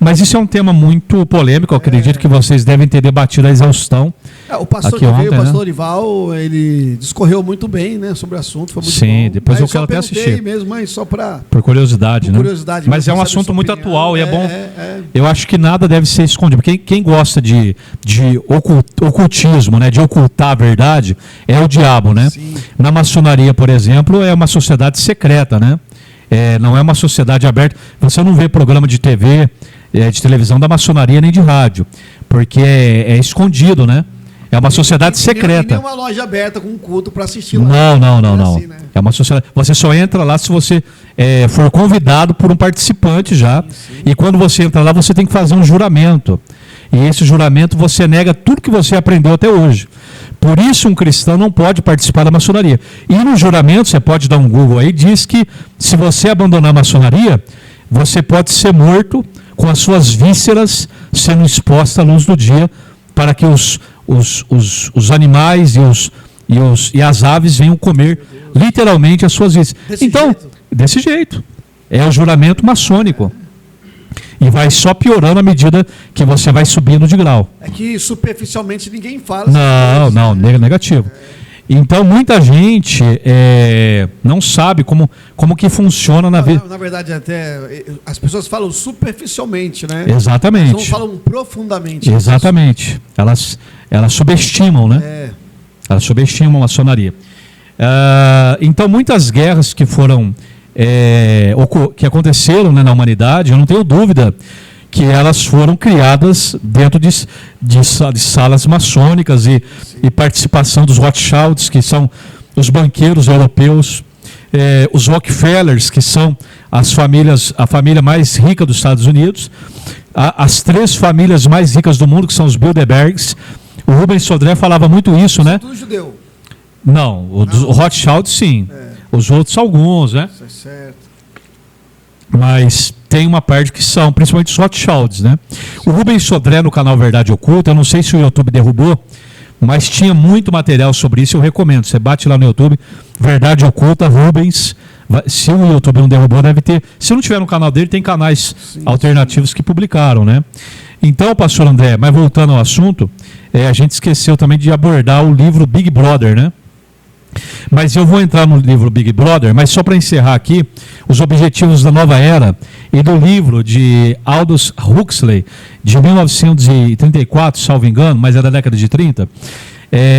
Mas isso é um tema muito polêmico, eu acredito que vocês devem ter debatido a exaustão. O pastor que veio, o pastor Orival, ele discorreu muito bem, né, sobre o assunto, foi muito bom. Sim, depois eu quero até assistir. Mesmo, mas só por curiosidade, né? Curiosidade, mas é um assunto muito atual e é bom. Eu acho que nada deve ser escondido. Quem gosta de ocultismo, né, de ocultar a verdade, é o diabo, né? Sim. Na maçonaria, por exemplo, é uma sociedade secreta, né? Não é uma sociedade aberta. Você não vê programa de TV, de televisão da maçonaria nem de rádio, porque é escondido, né? É uma sociedade secreta. Nem uma loja aberta com um culto para assistir lá. Não. Assim, né? É uma sociedade. Você só entra lá se você for convidado por um participante já. Sim. E quando você entra lá, você tem que fazer um juramento. E esse juramento você nega tudo que você aprendeu até hoje. Por isso um cristão não pode participar da maçonaria. E no juramento, você pode dar um Google aí, diz que se você abandonar a maçonaria, você pode ser morto com as suas vísceras sendo expostas à luz do dia, para que os animais e as aves venham comer literalmente as suas vísceras. Desse jeito. É o juramento maçônico. E vai só piorando à medida que você vai subindo de grau. É que superficialmente ninguém fala. Não, negativo. Então muita gente não sabe como que funciona na vida. Na verdade, até as pessoas falam superficialmente, né? Exatamente. Elas não falam profundamente. Exatamente. Elas subestimam, né? Elas subestimam a maçonaria. Então muitas guerras que foram que aconteceram, né, na humanidade, eu não tenho dúvida que elas foram criadas dentro de salas maçônicas e participação dos Rothschilds, que são os banqueiros europeus, os Rockefellers, que são a família mais rica dos Estados Unidos, as 3 famílias mais ricas do mundo, que são os Bilderbergs. O Rubens Sodré falava muito isso, né? Tudo judeu? Não, o Rothschild sim. Os outros alguns, né? Isso é certo. Mas tem uma parte que são, principalmente os Rothschilds, né? O Rubens Sodré no canal Verdade Oculta, eu não sei se o YouTube derrubou, mas tinha muito material sobre isso, eu recomendo. Você bate lá no YouTube, Verdade Oculta, Rubens. Se o YouTube não derrubou, deve ter. Se não tiver no canal dele, tem canais alternativos que publicaram, né? Então, pastor André, mas voltando ao assunto, a gente esqueceu também de abordar o livro Big Brother, né? Mas eu vou entrar no livro Big Brother, mas só para encerrar aqui, os objetivos da nova era, e do livro de Aldous Huxley, de 1934, salvo engano, mas é da década de 30,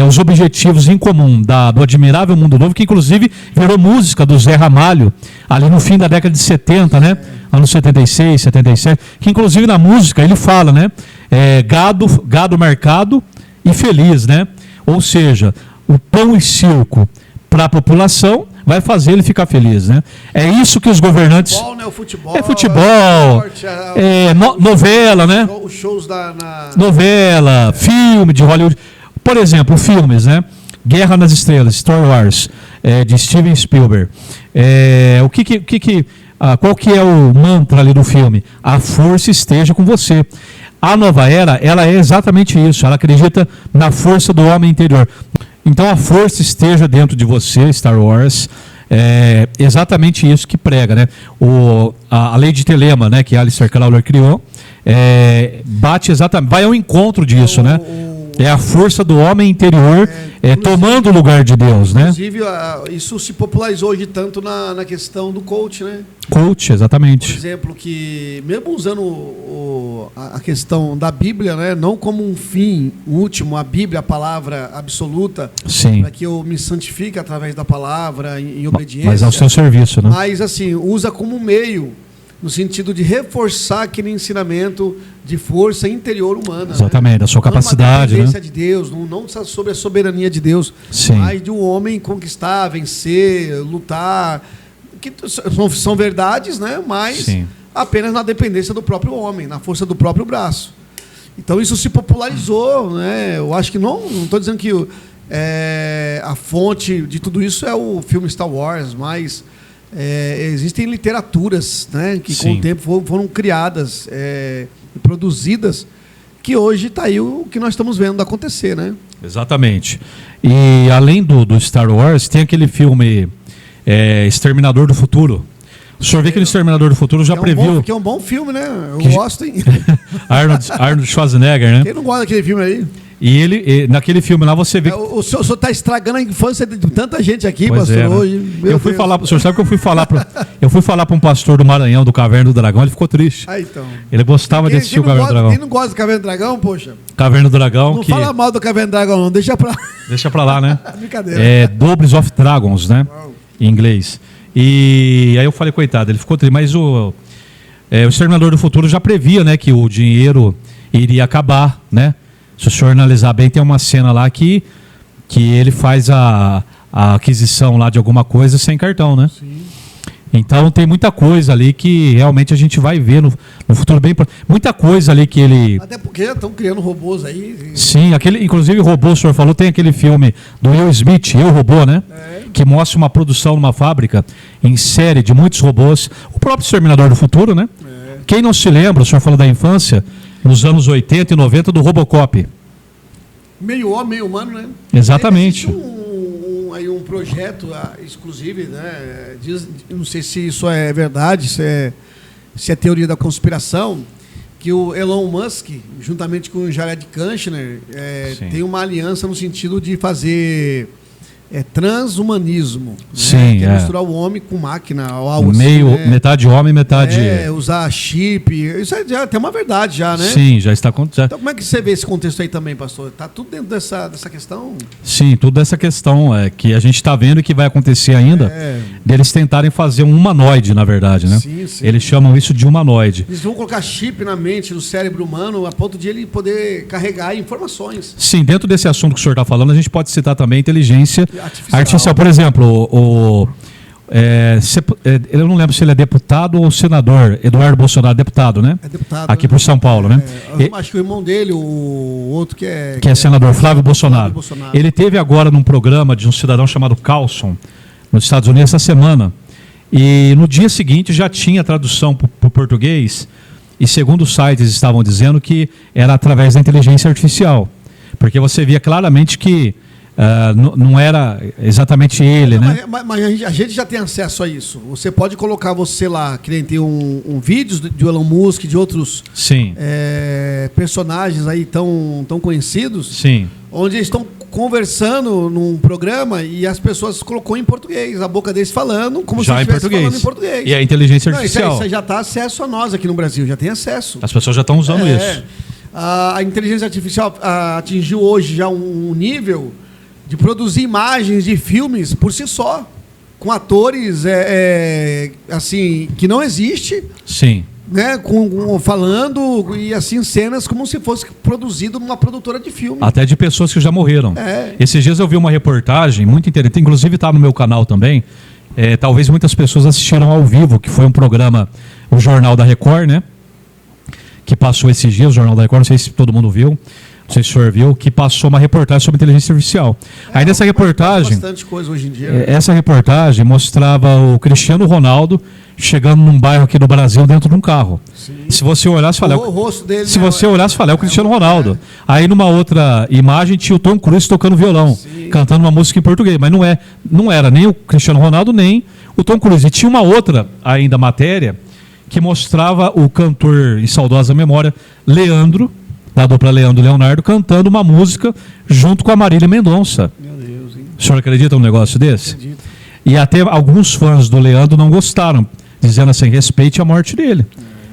os objetivos em comum do Admirável Mundo Novo, que inclusive virou música do Zé Ramalho, ali no fim da década de 70, né? Anos 76, 77, que inclusive na música ele fala, né? Gado marcado e feliz, né? Ou seja, o pão e circo para a população vai fazer ele ficar feliz, né? É isso que os governantes... Futebol, né? O futebol. É futebol, novela, né? Os shows novela, filme de Hollywood. Por exemplo, filmes, né? Guerra nas Estrelas, Star Wars, de Steven Spielberg. O que qual que é o mantra ali do filme? A força esteja com você. A Nova Era, ela é exatamente isso. Ela acredita na força do homem interior. Então a força esteja dentro de você, Star Wars. É exatamente isso que prega, né? A lei de Telema, né, que Aleister Crowley criou, bate exatamente, vai ao encontro disso, né? É a força do homem interior tomando o lugar de Deus, né? Inclusive, isso se popularizou hoje tanto na questão do coach, né? Coach, exatamente. Por exemplo, que mesmo usando a questão da Bíblia, né? Não como um fim último, a Bíblia, a palavra absoluta, para que eu me santifique através da palavra, em obediência. Mas ao seu serviço, né? Mas, assim, usa como meio, no sentido de reforçar aquele ensinamento de força interior humana. Exatamente, da sua capacidade, né? De Deus, não sobre a soberania de Deus, mas de um homem conquistar, vencer, lutar, que são verdades, né? Mas apenas na dependência do próprio homem, na força do próprio braço. Então isso se popularizou, né? Eu acho que não estou dizendo que a fonte de tudo isso é o filme Star Wars, mas existem literaturas, né, que com o tempo foram criadas e produzidas, que hoje está aí o que nós estamos vendo acontecer, né? Exatamente. E além do Star Wars, tem aquele filme Exterminador do Futuro. O senhor vê que o Exterminador do Futuro já previu... Que é um bom filme, né? Eu gosto, hein? Arnold Schwarzenegger, né? Quem não gosta daquele filme aí? E naquele filme lá você vê... O senhor está estragando a infância de tanta gente aqui, pois pastor, né? hoje. O senhor sabe que eu fui falar para um pastor do Maranhão, do Caverna do Dragão, ele ficou triste. Então. Ele gostava de assistir o Caverna do Dragão. Quem não gosta do Caverna do Dragão, poxa? Caverna do Dragão. Não fala mal do Caverna do Dragão, não, deixa pra lá. Deixa pra lá, né? Brincadeira. Dobles of Dragons, né? Em inglês. E aí eu falei, coitado, ele ficou triste, mas o Exterminador do Futuro já previa, né, que o dinheiro iria acabar, né? Se o senhor analisar bem, tem uma cena lá que ele faz a aquisição lá de alguma coisa sem cartão, né? Sim. Então tem muita coisa ali que realmente a gente vai ver no futuro bem. Muita coisa ali que ele... Até porque já estão criando robôs aí. Sim, inclusive robô, o senhor falou, tem aquele filme do Will Smith, Eu, Robô, né? Que mostra uma produção numa fábrica em série de muitos robôs. O próprio Exterminador do Futuro, né? Quem não se lembra, o senhor falou da infância, nos anos 80 e 90 do Robocop. Meio homem, meio humano, né? Exatamente. Aí um projeto exclusivo, né? Não sei se isso é verdade, se é teoria da conspiração, que o Elon Musk, juntamente com o Jared Kushner, tem uma aliança no sentido de fazer transhumanismo. Sim, né? Que é misturar o homem com máquina ou algo meio, assim, né? Metade homem, metade... usar chip. Isso já tem uma verdade já, né? Sim, já está acontecendo. Então como é que você vê esse contexto aí também, pastor? Está tudo dentro dessa questão? Sim, tudo dessa questão que a gente está vendo e que vai acontecer ainda, deles tentarem fazer um humanoide, na verdade, né? Sim. Eles chamam isso de humanoide. Eles vão colocar chip na mente, no cérebro humano, a ponto de ele poder carregar informações. Sim, dentro desse assunto que o senhor está falando, a gente pode citar também a inteligência artificial. Por exemplo, eu não lembro se ele é deputado ou senador, Eduardo Bolsonaro, deputado, né? É deputado. Aqui por São Paulo, né? Acho que o irmão dele, o outro que é senador, Flávio Bolsonaro. Ele teve agora num programa de um cidadão chamado Carlson, nos Estados Unidos, essa semana. E no dia seguinte já tinha tradução para o português, e segundo os sites estavam dizendo que era através da inteligência artificial. Porque você via claramente que não era exatamente ele, né? Mas a gente já tem acesso a isso. Você pode colocar lá, que nem tem um vídeo de Elon Musk, de outros personagens aí tão conhecidos, sim, onde eles estão conversando num programa e as pessoas colocou em português, a boca deles falando como já se estivesse falando em português. E a inteligência artificial. Isso já está acesso a nós aqui no Brasil, já tem acesso. As pessoas já estão usando isso. A inteligência artificial atingiu hoje já um nível de produzir imagens de filmes por si só, com atores assim que não existe, sim, né, falando e assim cenas como se fosse produzido numa produtora de filme. Até de pessoas que já morreram. Esses dias eu vi uma reportagem muito interessante, inclusive está no meu canal também. Talvez muitas pessoas assistiram ao vivo, que foi um programa, o Jornal da Record, né? Que passou esses dias, o Jornal da Record, não sei se todo mundo viu. não sei se o senhor viu, que passou uma reportagem sobre inteligência artificial. Aí nessa reportagem, bastante coisa hoje em dia. Essa reportagem mostrava o Cristiano Ronaldo chegando num bairro aqui do Brasil dentro de um carro. Sim. Se você olhasse, falar, o rosto dele, se você olhasse, falar, é o Cristiano Ronaldo. Aí numa outra imagem tinha o Tom Cruise tocando violão, cantando uma música em português, mas não era nem o Cristiano Ronaldo nem o Tom Cruise. E tinha uma outra ainda matéria que mostrava o cantor em saudosa memória Leandro, da dupla Leandro e Leonardo, cantando uma música junto com a Marília Mendonça. Meu Deus, hein? O senhor acredita num negócio desse? Acredito. E até alguns fãs do Leandro não gostaram, dizendo assim, respeite a morte dele,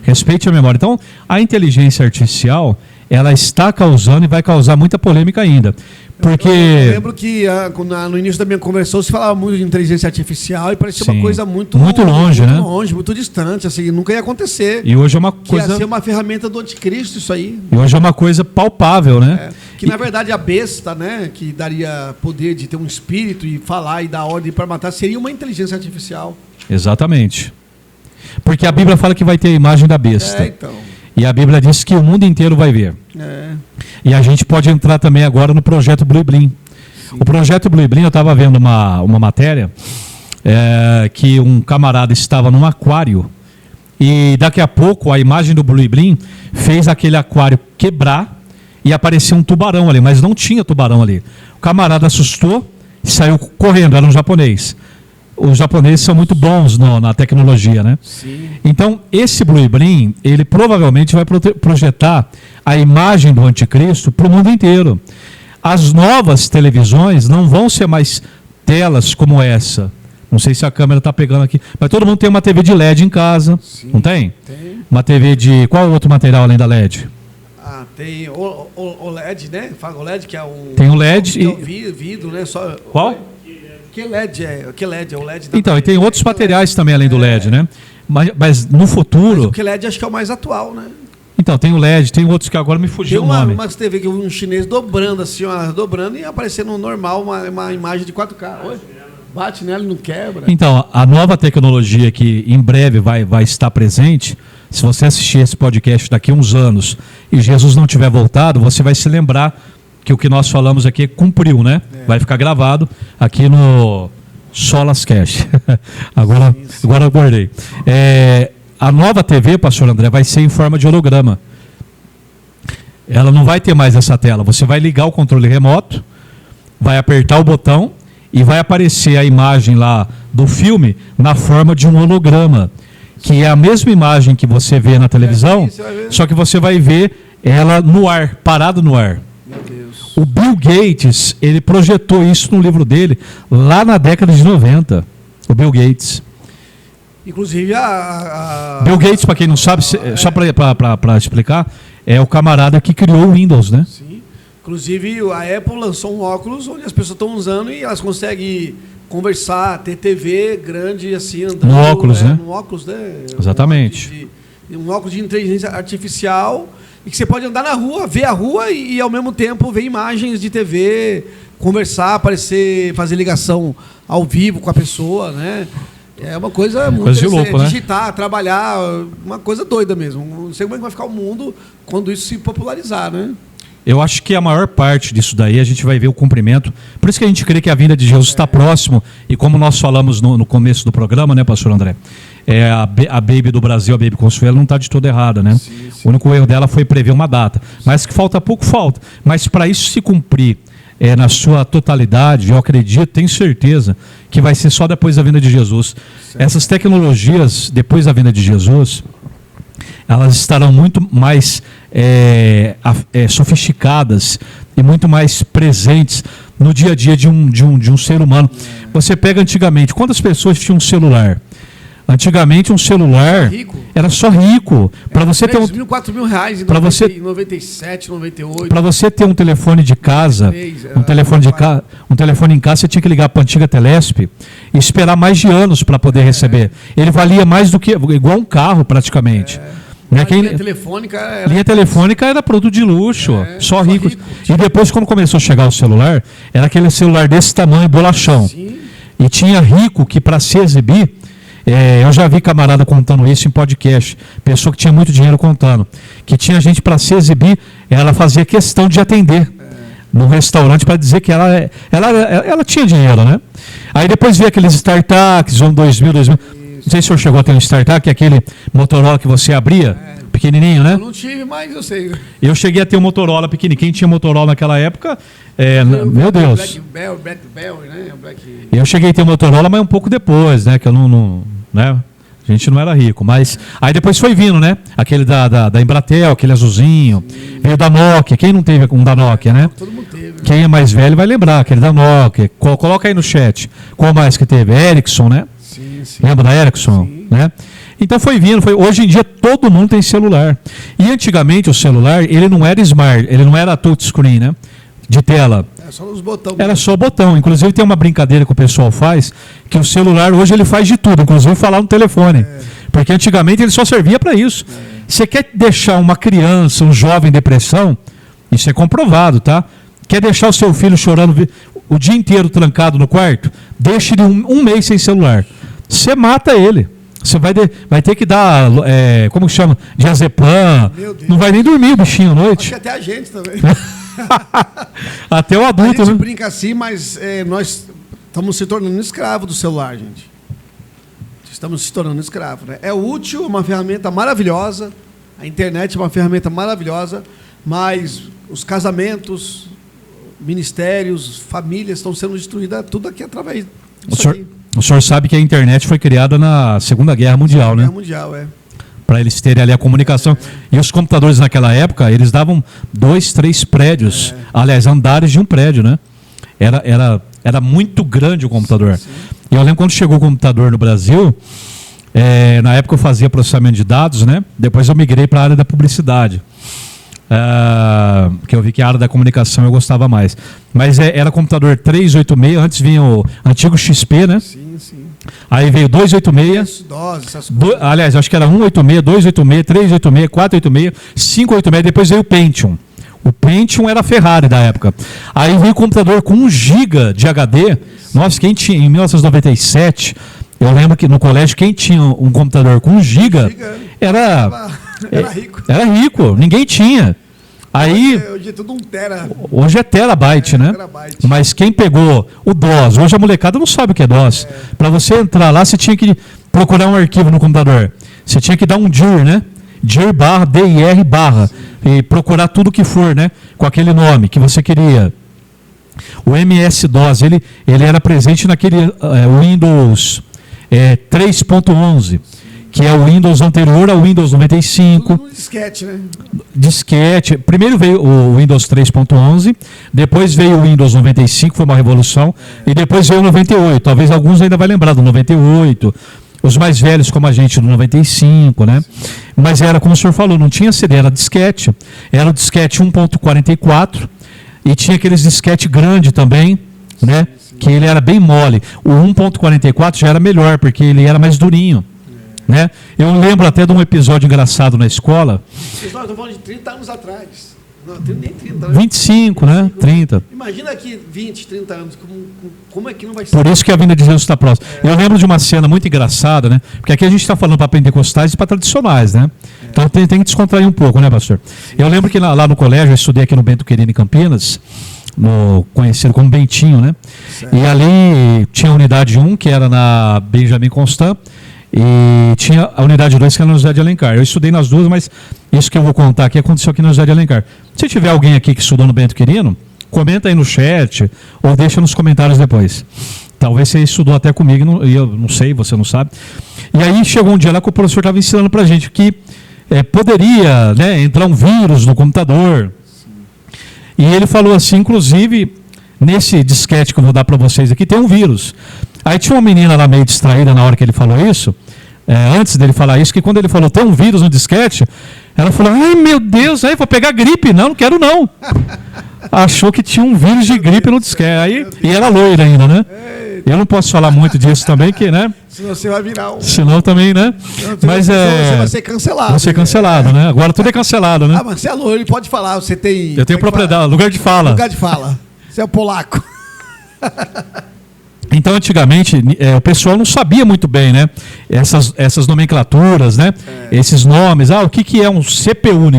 respeite a memória. Então, a inteligência artificial, ela está causando e vai causar muita polêmica ainda. Porque... Eu lembro que no início da minha conversa se falava muito de inteligência artificial e parecia uma coisa muito longe, né? Muito distante, assim, nunca ia acontecer. E hoje é uma coisa... Que ia ser uma ferramenta do anticristo isso aí. E hoje é uma coisa palpável, né? Que na verdade a besta, né, que daria poder de ter um espírito e falar e dar ordem para matar, seria uma inteligência artificial. Exatamente. Porque a Bíblia fala que vai ter a imagem da besta. Então. E a Bíblia diz que o mundo inteiro vai ver. E a gente pode entrar também agora no projeto Blue Blim. O projeto Blue Blim, eu estava vendo uma matéria que um camarada estava num aquário e daqui a pouco a imagem do Blue Blim fez aquele aquário quebrar e apareceu um tubarão ali, mas não tinha tubarão ali. O camarada assustou e saiu correndo, era um japonês. Os japoneses são muito bons na tecnologia, né? Sim. Então, esse Blue Blim, ele provavelmente vai projetar a imagem do anticristo para o mundo inteiro. As novas televisões não vão ser mais telas como essa. Não sei se a câmera está pegando aqui, mas todo mundo tem uma TV de LED em casa. Sim, não tem? Tem. Uma TV de... Qual outro material além da LED? Tem o LED, né? Fala o LED, que é o... Tem o LED e... o vidro, né? Só... Qual? Que LED é o LED. Então, e tem outros materiais também além do LED, né? Mas no futuro... Mas o QLED acho que é o mais atual, né? Então, tem o LED, tem outros que agora me fugiu o nome. Tem umas TV que eu vi um chinês dobrando assim, dobrando e aparecendo normal uma imagem de 4K. Oi? Bate nela e não quebra. Então, a nova tecnologia que em breve vai estar presente, se você assistir esse podcast daqui a uns anos e Jesus não tiver voltado, você vai se lembrar que o que nós falamos aqui cumpriu, né? Vai ficar gravado aqui no Solas Cash. agora eu guardei. A nova TV, pastor André, vai ser em forma de holograma. Ela não vai ter mais essa tela. Você vai ligar o controle remoto, vai apertar o botão e vai aparecer a imagem lá do filme na forma de um holograma, que é a mesma imagem que você vê na televisão, só que você vai ver ela no ar, parado no ar. Meu Deus. O Bill Gates, ele projetou isso no livro dele lá na década de 90. O Bill Gates. Inclusive Bill Gates, para quem não sabe, só para explicar, é o camarada que criou o Windows, né? Sim. Inclusive a Apple lançou um óculos onde as pessoas estão usando e elas conseguem conversar, ter TV grande assim, andando, no óculos, né? No óculos, né? Exatamente. Um óculos de inteligência artificial e que você pode andar na rua, ver a rua e ao mesmo tempo ver imagens de TV, conversar, aparecer, fazer ligação ao vivo com a pessoa, né? É uma coisa muito de louco, né? Digitar, trabalhar, uma coisa doida mesmo. Não sei como é que vai ficar o mundo quando isso se popularizar, né? Eu acho que a maior parte disso daí a gente vai ver o cumprimento. Por isso que a gente crê que a vinda de Jesus está próximo. E como nós falamos no começo do programa, né, pastor André? A Baby do Brasil, a Baby Consuelo, não está de todo errada, né? Sim. O único erro dela foi prever uma data. Mas que falta pouco, falta. Mas para isso se cumprir na sua totalidade, eu acredito, tenho certeza, que vai ser só depois da vinda de Jesus. Certo. Essas tecnologias, depois da vinda de Jesus, elas estarão muito mais sofisticadas e muito mais presentes no dia a dia de um ser humano. Você pega antigamente, quantas pessoas tinham um celular? Antigamente um celular era só rico. Para você ter R$ 4 mil em 97, 98. Para você ter um telefone de casa, um telefone em casa, você tinha que ligar para a antiga Telesp e esperar mais de anos para poder receber. Ele valia mais do que igual um carro praticamente. Linha telefônica era produto de luxo, só rico. E depois, quando começou a chegar o celular, era aquele celular desse tamanho, bolachão. Sim. E tinha rico que, para se exibir, eu já vi camarada contando isso em podcast, pessoa que tinha muito dinheiro contando, que tinha gente para se exibir, ela fazia questão de atender no restaurante para dizer que ela tinha dinheiro, né? Aí depois veio aqueles StarTACs, 2000. Não sei se o senhor chegou a ter um StarTAC, que é aquele Motorola que você abria, pequenininho, né? Eu não tive, mas eu sei. Eu cheguei a ter um Motorola pequenininho. Quem tinha Motorola naquela época, meu Deus. Black Bell, né? Eu cheguei a ter um Motorola, mas um pouco depois, né? Que eu não né? A gente não era rico, mas aí depois foi vindo, né? Aquele da Embratel, aquele azulzinho. Sim. Veio da Nokia. Quem não teve um da Nokia, né? Todo mundo teve. Quem é mais velho vai lembrar, aquele da Nokia. Coloca aí no chat. Qual mais que teve? Ericsson, né? Sim. Lembra da Ericsson? Sim. Né? Então foi vindo. Hoje em dia todo mundo tem celular. E antigamente o celular, ele não era smart, ele não era touchscreen, né? De tela. Só os botões. Era só botão. Inclusive tem uma brincadeira que o pessoal faz, que o celular hoje ele faz de tudo, inclusive falar no telefone. Porque antigamente ele só servia para isso. Você quer deixar uma criança, um jovem em depressão, isso é comprovado, tá? Quer deixar o seu filho chorando o dia inteiro trancado no quarto? Deixe ele um mês sem celular. Você mata ele. Você vai ter que dar, como que chama? Diazepam. Não vai nem dormir o bichinho à noite. Acho que até a gente também. Até o adulto, a gente né? brinca assim, mas nós estamos se tornando escravo do celular, gente. Estamos se tornando escravo, né? É útil, uma ferramenta maravilhosa. A internet é uma ferramenta maravilhosa, mas os casamentos, ministérios, famílias estão sendo destruídas tudo aqui através disso aqui. O senhor sabe que a internet foi criada na Segunda Guerra Mundial, né? Guerra Mundial, para eles terem ali a comunicação. E os computadores naquela época, eles davam 2, 3 prédios, aliás, andares de um prédio, né? Era muito grande o computador. Sim. E eu lembro quando chegou o computador no Brasil, na época eu fazia processamento de dados, né? Depois eu migrei para a área da publicidade. Que eu vi que a área da comunicação eu gostava mais. Mas era computador 386, antes vinha o antigo XP, né? Sim. Aí veio 286. Aliás, acho que era 186, 286, 386, 486, 586, depois veio o Pentium. O Pentium era a Ferrari da época. Aí veio o computador com 1 GB de HD. Nossa, quem tinha, em 1997, eu lembro que no colégio, quem tinha um computador com 1 GB era rico. Era rico, ninguém tinha. Aí, hoje é tudo 1 tera. Hoje é terabyte, né? Terabyte. Mas quem pegou o DOS, hoje a molecada não sabe o que é DOS. Para você entrar lá, você tinha que procurar um arquivo no computador. Você tinha que dar um dir, né? dir dir, e procurar tudo que for, né? Com aquele nome que você queria. O MS-DOS, ele era presente naquele Windows 3.11. Que é o Windows anterior ao Windows 95. Tudo no disquete, né? Disquete. Primeiro veio o Windows 3.11, depois veio o Windows 95, foi uma revolução, e depois veio o 98. Talvez alguns ainda vai lembrar do 98. Os mais velhos, como a gente, do 95, né? Mas era, como o senhor falou, não tinha CD, era disquete. Era o disquete 1.44, e tinha aqueles disquete grande também, né? Que ele era bem mole. O 1.44 já era melhor, porque ele era mais durinho. Né? Eu lembro até de um episódio engraçado na escola. Vocês estão falando de 30 anos atrás. Não, nem 30 anos. 25, né? 30. Imagina aqui 20, 30 anos. Como é que não vai ser? Por isso que a vinda de Jesus está próxima. Eu lembro de uma cena muito engraçada, né? Porque aqui a gente está falando para pentecostais e para tradicionais, né? Então tem que descontrair um pouco, né, pastor? Eu lembro que lá no colégio, eu estudei aqui no Bento Quirino, em Campinas, conhecido como Bentinho, né? Certo. E ali tinha a unidade 1, que era na Benjamin Constant, e tinha a unidade 2, que era na José de Alencar. Eu estudei nas duas, mas isso que eu vou contar aqui aconteceu aqui na José de Alencar. Se tiver alguém aqui que estudou no Bento Quirino, comenta aí no chat ou deixa nos comentários depois. Talvez você estudou até comigo e eu não sei, você não sabe. E aí chegou um dia lá que o professor estava ensinando para a gente que poderia, né, entrar um vírus no computador. E ele falou assim, inclusive, nesse disquete que eu vou dar para vocês aqui, tem um vírus. Aí tinha uma menina lá meio distraída na hora que ele falou isso, antes dele falar isso, que quando ele falou, tem um vírus no disquete, ela falou, ai meu Deus, aí vou pegar gripe. Não quero não. Achou que tinha um vírus de gripe no disquete. E era loira ainda, né? Eu não posso falar muito disso também, que, né? Senão você vai virar um... Senão também, né? Mas você vai ser cancelado. Vai ser cancelado, né? Agora tudo é cancelado, né? Ah, mas você é loiro, ele pode falar, você tem... Eu tenho propriedade, lugar de fala. Lugar de fala. Você é o polaco. Então, antigamente, o pessoal não sabia muito bem, né? Essas nomenclaturas, né? Esses nomes. O que é um CPU?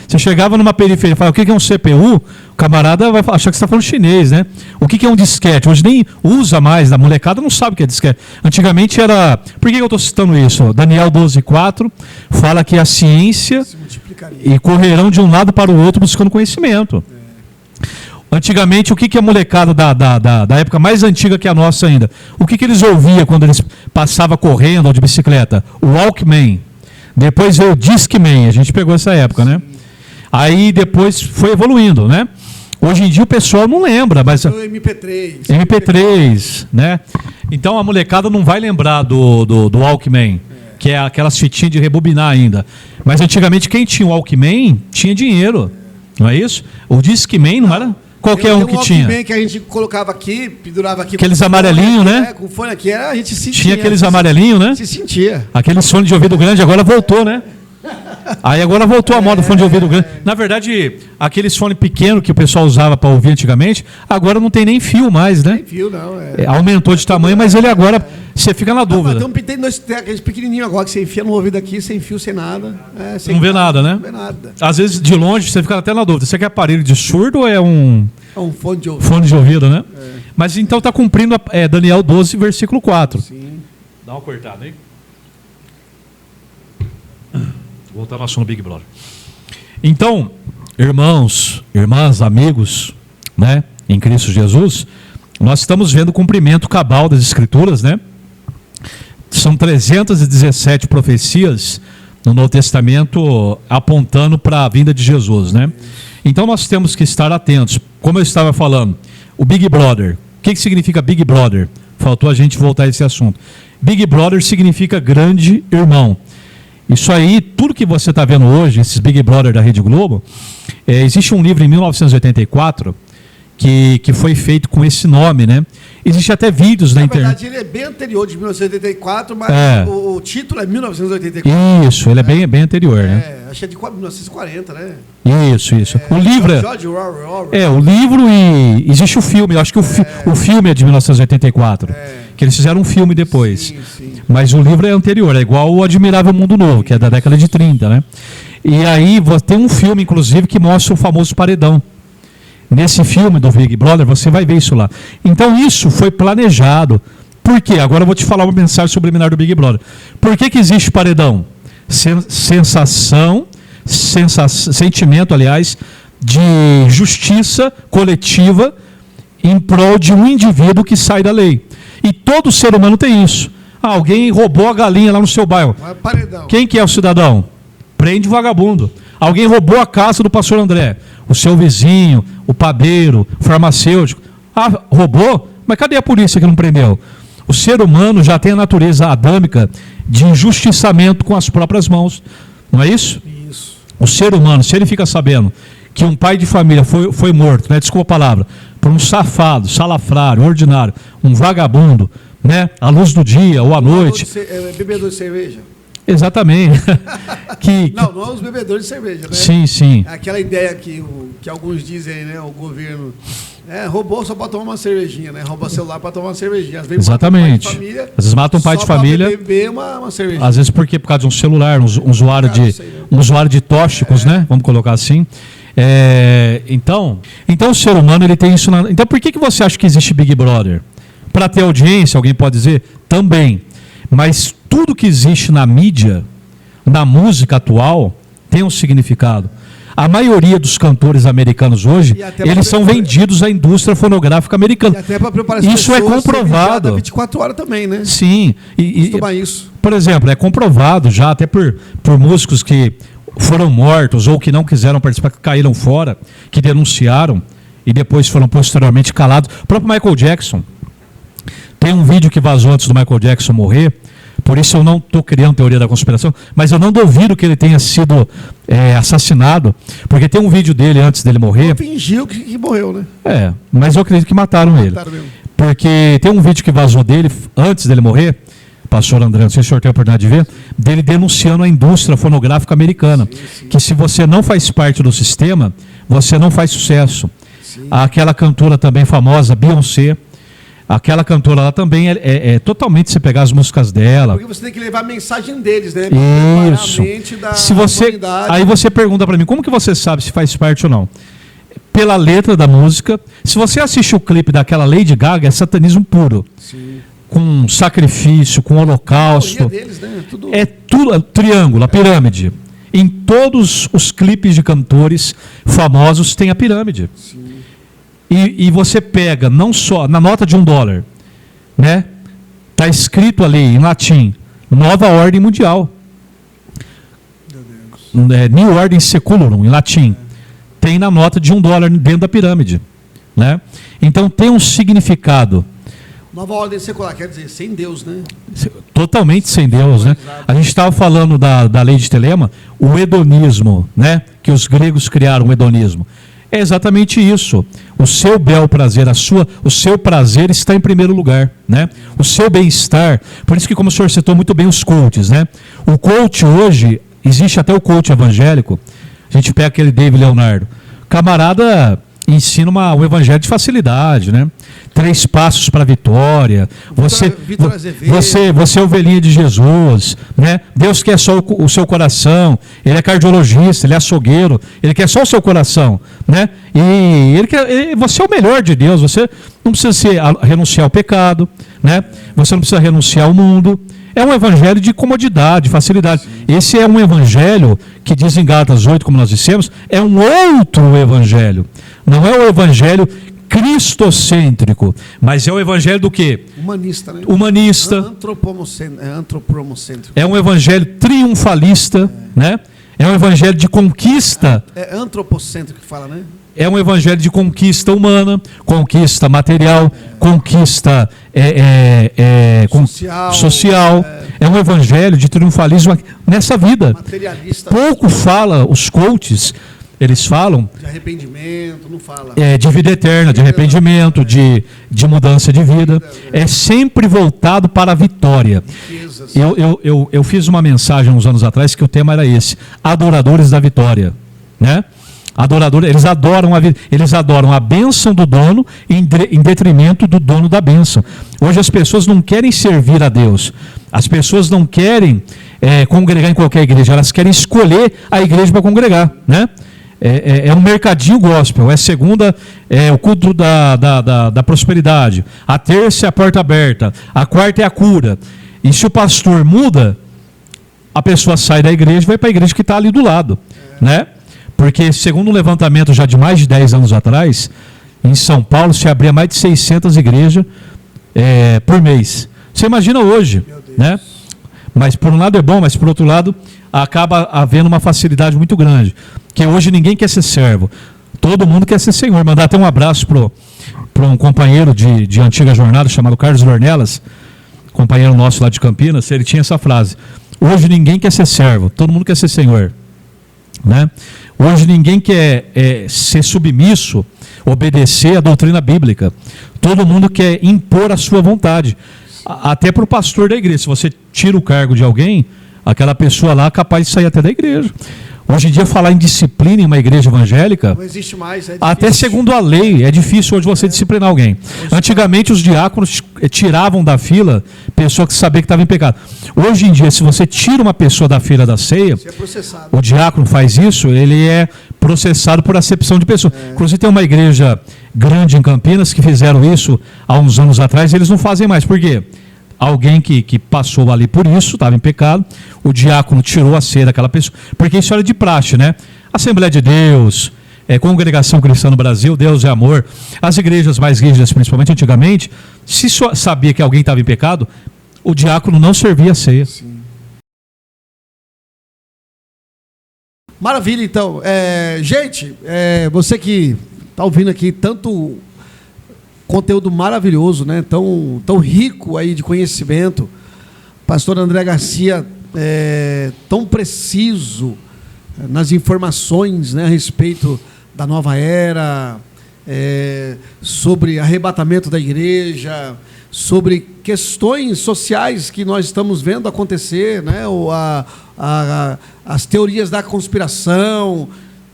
Você chegava numa periferia e falava, o que é um CPU? O camarada vai achar que você está falando chinês, né? O que é um disquete? Hoje nem usa mais, a molecada não sabe o que é disquete. Antigamente era... Por que eu estou citando isso? Daniel 12:4 fala que a ciência e correrão de um lado para o outro buscando conhecimento. Antigamente, o que a molecada da época mais antiga que a nossa ainda, o que eles ouviam quando eles passavam correndo ou de bicicleta? O Walkman. Depois veio o Discman, a gente pegou essa época, né? Aí depois foi evoluindo, né? Hoje em dia o pessoal não lembra, mas... O MP3. MP3, né? Então a molecada não vai lembrar do Walkman, que é aquelas fitinhas de rebobinar ainda. Mas antigamente quem tinha o Walkman tinha dinheiro, não é isso? O Discman não era... Qualquer um que tinha. Walkman que a gente colocava aqui, pendurava aqui. Aqueles amarelinhos, né? Com fone aqui, a gente sentia. Tinha aqueles amarelinhos, né? Se sentia. Aqueles fone de ouvido grande, agora voltou, né? Aí agora voltou a moda do fone de ouvido grande. Na verdade, aqueles fone pequeno que o pessoal usava para ouvir antigamente, agora não tem nem fio mais, né? Não tem fio, não. Aumentou de tamanho, mas ele agora, você fica na dúvida. Então tem aqueles pequenininhos agora que você enfia no ouvido aqui, sem fio, sem nada. Não vê nada, né? Não vê nada. Às vezes, de longe, você fica até na dúvida. Você quer aparelho de surdo ou é um... É um fone de ouvido. Fone de ouvido, né? Mas então está cumprindo Daniel 12, versículo 4. Sim. Dá uma cortada aí. Voltar no assunto Big Brother. Então, irmãos, irmãs, amigos, né, em Cristo Jesus, nós estamos vendo o cumprimento cabal das Escrituras, né? São 317 profecias no Novo Testamento apontando para a vinda de Jesus, né? Então nós temos que estar atentos. Como eu estava falando, o Big Brother. O que significa Big Brother? Faltou a gente voltar a esse assunto. Big Brother significa grande irmão. Isso aí, tudo que você está vendo hoje, esses Big Brother da Rede Globo, existe um livro em 1984 que foi feito com esse nome, né? Existe até vídeos na internet. Na verdade, ele é bem anterior de 1984, mas o título é 1984. Isso, ele é bem anterior, né? Acho que é de 1940, né? Isso. O livro George Orwell. O livro e existe o filme. Eu acho que o filme é de 1984. Que eles fizeram um filme depois. Sim. Mas o livro é anterior, é igual o Admirável Mundo Novo, que é da década de 30, né? E aí tem um filme, inclusive, que mostra o famoso paredão. Nesse filme do Big Brother, você vai ver isso lá. Então isso foi planejado. Por quê? Agora eu vou te falar uma mensagem subliminar do Big Brother. Por que existe paredão? Sentimento, aliás, de justiça coletiva em prol de um indivíduo que sai da lei. E todo ser humano tem isso. Alguém roubou a galinha lá no seu bairro. Quem que é o cidadão? Prende o vagabundo. Alguém roubou a casa do pastor André. O seu vizinho, o padeiro, o farmacêutico. Roubou? Mas cadê a polícia que não prendeu? O ser humano já tem a natureza adâmica de injustiçamento com as próprias mãos. Não é isso? Isso. O ser humano, se ele fica sabendo que um pai de família foi morto, né, desculpa a palavra, por um safado, salafrário, ordinário, um vagabundo, né, à luz do dia ou à noite. Bebedor de cerveja. Exatamente. Não os bebedores de cerveja, né? Sim. Aquela ideia que alguns dizem, né? O governo roubou só para tomar uma cervejinha, né? Rouba celular para tomar uma cervejinha. Às vezes exatamente. Família, às vezes matam um pai de família. Beber uma cervejinha. Às vezes por causa de um celular, um usuário de tóxicos, né? Vamos colocar assim. Então o ser humano ele tem isso. Então por que você acha que existe Big Brother? Para ter audiência, alguém pode dizer? Também. Mas tudo que existe na mídia, na música atual, tem um significado. A maioria dos cantores americanos hoje, eles são vendidos à indústria fonográfica americana. E até para preparar isso é comprovado. 24 horas também, né? Sim. Isso. Por exemplo, é comprovado já até por músicos que foram mortos ou que não quiseram participar, que caíram fora, que denunciaram e depois foram posteriormente calados. O próprio Michael Jackson. Tem um vídeo que vazou antes do Michael Jackson morrer, por isso eu não estou criando teoria da conspiração, mas eu não duvido que ele tenha sido assassinado, porque tem um vídeo dele antes dele morrer. Ele fingiu que morreu, né? Mas eu acredito que mataram ele. Mesmo. Porque tem um vídeo que vazou dele antes dele morrer, pastor André, não sei se o senhor tem a oportunidade de ver, dele denunciando a indústria fonográfica americana, que se você não faz parte do sistema, você não faz sucesso. Sim. Aquela cantora também famosa, Beyoncé, Aquela cantora lá também é totalmente você pegar as músicas dela. Porque você tem que levar a mensagem deles, né? Isso. Se você, aí você pergunta para mim, como que você sabe se faz parte ou não? Pela letra da música. Se você assiste o clipe daquela Lady Gaga, é satanismo puro. Sim. Com sacrifício, com holocausto. Deles, né? É tudo triângulo, a pirâmide. Em todos os clipes de cantores famosos tem a pirâmide. Sim. E você pega, não só na nota de $1, né? Está escrito ali em latim, Nova Ordem Mundial. Meu Deus. New Ordem Secularum, em latim. Tem na nota de $1 dentro da pirâmide. Né? Então tem um significado. Nova Ordem Secular, quer dizer, sem Deus, né? Totalmente sem Deus, né? A gente estava falando da lei de Telema, o hedonismo, né? Que os gregos criaram o hedonismo. É exatamente isso. O seu bel prazer, o seu prazer está em primeiro lugar, né? O seu bem-estar. Por isso que, como o senhor citou muito bem os coaches, né? O coach hoje, existe até o coach evangélico. A gente pega aquele David Leonardo. Camarada ensina um evangelho de facilidade, né? 3 passos para a vitória. Você é ovelhinha de Jesus, né? Deus quer só o seu coração. Ele é cardiologista, ele é açougueiro, ele quer só o seu coração, né? E você é o melhor de Deus. Você não precisa renunciar ao pecado, né? Você não precisa renunciar ao mundo. É um evangelho de comodidade, facilidade. Sim. Esse é um evangelho que diz em Gálatas 8, como nós dissemos, é um outro evangelho. Não é o evangelho cristocêntrico, mas é o evangelho do quê? Humanista, né? Humanista. Antropomocêntrico. É um evangelho triunfalista, né? É um evangelho de conquista. É antropocêntrico que fala, né? É um evangelho de conquista humana, conquista material, conquista social. É um evangelho de triunfalismo nessa vida. Materialista. Pouco fala os coaches, eles falam de arrependimento, não fala. De vida eterna, de arrependimento, de mudança de vida. É sempre voltado para a vitória. Eu fiz uma mensagem uns anos atrás que o tema era esse: adoradores da vitória, né? Adoradores, eles adoram a vida, eles adoram a bênção do dono em detrimento do dono da bênção. Hoje as pessoas não querem servir a Deus, as pessoas não querem congregar em qualquer igreja, elas querem escolher a igreja para congregar, né? É um mercadinho gospel, segunda o culto da prosperidade, a terça é a porta aberta, a quarta é a cura. E se o pastor muda, a pessoa sai da igreja e vai para a igreja que está ali do lado, né? Porque, segundo um levantamento já de mais de 10 anos atrás, em São Paulo se abria mais de 600 igrejas por mês. Você imagina hoje, né? Mas por um lado é bom, mas por outro lado acaba havendo uma facilidade muito grande. Que hoje ninguém quer ser servo, todo mundo quer ser senhor. Mandar até um abraço para um companheiro de antiga jornada chamado Carlos Lornelas, companheiro nosso lá de Campinas. Ele tinha essa frase: hoje ninguém quer ser servo, todo mundo quer ser senhor, né? Hoje ninguém quer ser submisso, obedecer à doutrina bíblica. Todo mundo quer impor a sua vontade. Até para o pastor da igreja. Se você tira o cargo de alguém, aquela pessoa lá é capaz de sair até da igreja. Hoje em dia, falar em disciplina em uma igreja evangélica, não existe mais, até segundo a lei, é difícil hoje você disciplinar alguém. Antigamente, os diáconos tiravam da fila pessoa que sabia que estava em pecado. Hoje em dia, se você tira uma pessoa da fila da ceia, o diácono faz isso, ele é processado por acepção de pessoa. Inclusive, tem uma igreja grande em Campinas que fizeram isso há uns anos atrás, e eles não fazem mais. Por quê? Alguém que passou ali por isso, estava em pecado, o diácono tirou a ceia daquela pessoa, porque isso era de praxe, né? Assembleia de Deus, Congregação Cristã no Brasil, Deus é Amor, as igrejas mais rígidas, principalmente antigamente, se sabia que alguém estava em pecado, o diácono não servia a ceia. Sim. Maravilha, então. Gente, você que está ouvindo aqui tanto conteúdo maravilhoso, né? Tão rico aí de conhecimento. Pastor André Garcia, tão preciso nas informações, né, a respeito da nova era, sobre arrebatamento da igreja, sobre questões sociais que nós estamos vendo acontecer, né? As teorias da conspiração,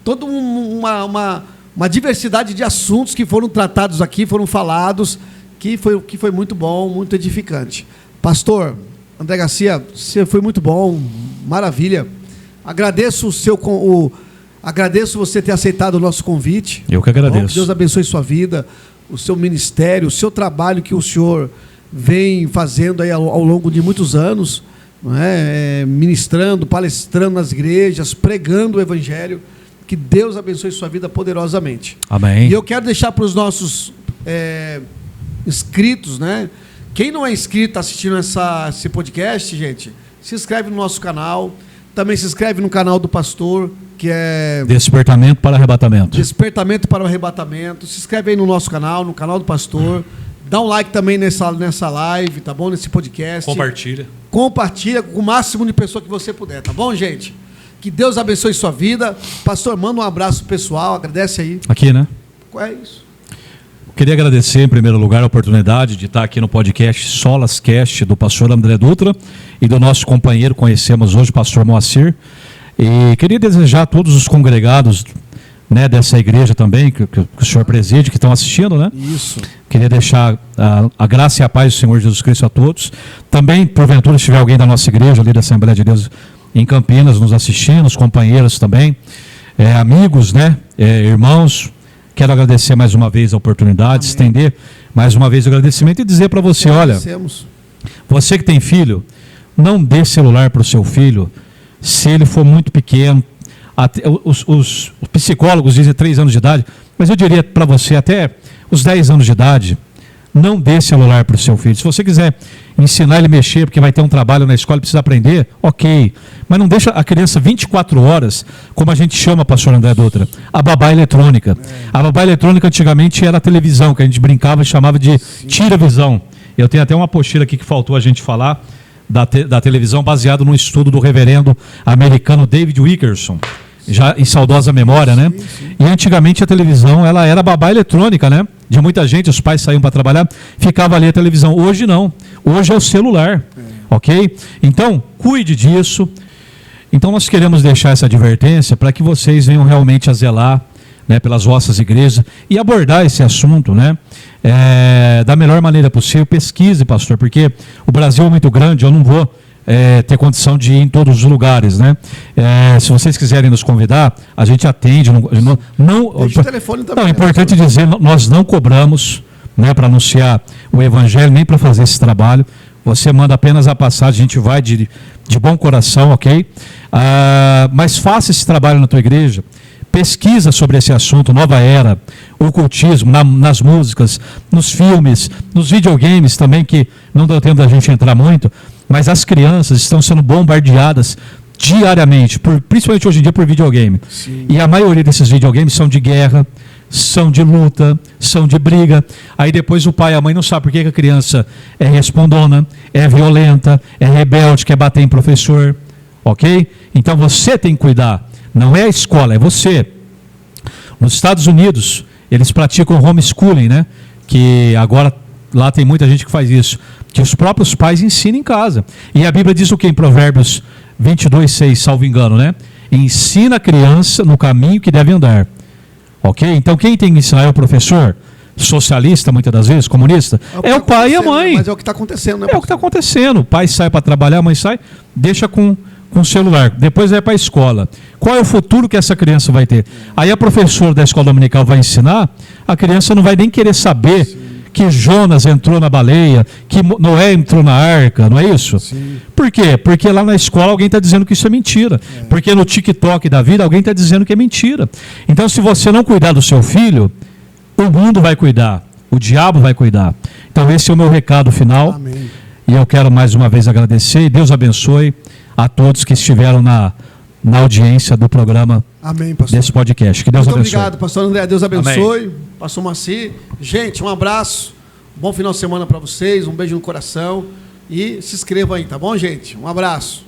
toda uma diversidade de assuntos que foram tratados aqui, foram falados, que foi muito bom, muito edificante. Pastor André Garcia, você foi muito bom, maravilha. Agradeço agradeço você ter aceitado o nosso convite. Eu que agradeço. Que Deus abençoe sua vida, o seu ministério, o seu trabalho que o senhor vem fazendo aí ao longo de muitos anos, não é? Ministrando, palestrando nas igrejas, pregando o evangelho. Que Deus abençoe sua vida poderosamente. Amém. E eu quero deixar para os nossos inscritos, né? Quem não é inscrito, está assistindo esse podcast, gente, se inscreve no nosso canal. Também se inscreve no canal do pastor, que é... Despertamento para o Arrebatamento. Despertamento para o Arrebatamento. Se inscreve aí no nosso canal, no canal do pastor. Dá um like também nessa live, tá bom? Nesse podcast. Compartilha. Compartilha com o máximo de pessoas que você puder, tá bom, gente? Que Deus abençoe sua vida. Pastor, manda um abraço pessoal, agradece aí. Aqui, né? Qual é isso? Queria agradecer, em primeiro lugar, a oportunidade de estar aqui no podcast SolasCast do pastor André Dutra e do nosso companheiro, conhecemos hoje, pastor Moacir. E queria desejar a todos os congregados, né, dessa igreja também, que o senhor preside, que estão assistindo, né? Isso. Queria deixar a graça e a paz do Senhor Jesus Cristo a todos. Também, porventura, se tiver alguém da nossa igreja, ali da Assembleia de Deus em Campinas, nos assistindo, os companheiros também, amigos, né, irmãos, quero agradecer mais uma vez a oportunidade, estender mais uma vez o agradecimento e dizer para você, olha, você que tem filho, não dê celular para o seu filho se ele for muito pequeno. Os psicólogos dizem 3 anos de idade, mas eu diria para você até os 10 anos de idade, não dê celular para o seu filho. Se você quiser ensinar ele a mexer, porque vai ter um trabalho na escola e precisa aprender, ok. Mas não deixa a criança 24 horas, como a gente chama, pastor André Dutra, a babá eletrônica. A babá eletrônica antigamente era a televisão, que a gente brincava e chamava de tira-visão. Eu tenho até uma apostila aqui que faltou a gente falar da televisão, baseado num estudo do reverendo americano David Wilkerson, já em saudosa memória, né? Sim. E antigamente a televisão, ela era babá eletrônica, né? De muita gente, os pais saíam para trabalhar, ficava ali a televisão. Hoje não, hoje é o celular, ok? Então, cuide disso. Então nós queremos deixar essa advertência para que vocês venham realmente a zelar, né, pelas vossas igrejas e abordar esse assunto, né? Da melhor maneira possível. Pesquise, pastor, porque o Brasil é muito grande, eu não vou ter condição de ir em todos os lugares, né? Se vocês quiserem nos convidar, a gente atende. Deixa o telefone também. Não, é importante dizer, nós não cobramos, né, para anunciar o evangelho, nem para fazer esse trabalho. Você manda apenas a passagem, a gente vai de bom coração, ok? Mas faça esse trabalho na tua igreja. Pesquisa sobre esse assunto, nova era, ocultismo, nas músicas, nos filmes, nos videogames também, que não deu tempo da gente entrar muito, mas as crianças estão sendo bombardeadas diariamente, principalmente hoje em dia por videogame. Sim. E a maioria desses videogames são de guerra, são de luta, são de briga. Aí depois o pai e a mãe não sabem por que a criança é respondona, é violenta, é rebelde, quer bater em professor, ok? Então você tem que cuidar. Não é a escola, é você. Nos Estados Unidos, eles praticam homeschooling, né? Que agora lá tem muita gente que faz isso. Que os próprios pais ensinam em casa. E a Bíblia diz o que em Provérbios 22:6, salvo engano, né? Ensina a criança no caminho que deve andar. Ok? Então quem tem que ensinar é o professor? Socialista, muitas das vezes, comunista? É o pai e a mãe. Mas é o que está acontecendo, né? É o que está acontecendo. O pai sai para trabalhar, a mãe sai, deixa com o celular, depois vai para a escola. Qual é o futuro que essa criança vai ter? Aí a professora da escola dominical vai ensinar, a criança não vai nem querer saber que Jonas entrou na baleia, que Noé entrou na arca, não é isso? Sim. Por quê? Porque lá na escola alguém está dizendo que isso é mentira. Porque no TikTok da vida alguém está dizendo que é mentira. Então se você não cuidar do seu filho, o mundo vai cuidar, o diabo vai cuidar. Então esse é o meu recado final. Amém. E eu quero mais uma vez agradecer e Deus abençoe a todos que estiveram na audiência do programa. Amém, pastor. Desse podcast. Que Deus abençoe. Muito obrigado, pastor André. Deus abençoe. Amém. Pastor Moacir. Gente, um abraço. Bom final de semana para vocês. Um beijo no coração. E se inscrevam aí, tá bom, gente? Um abraço.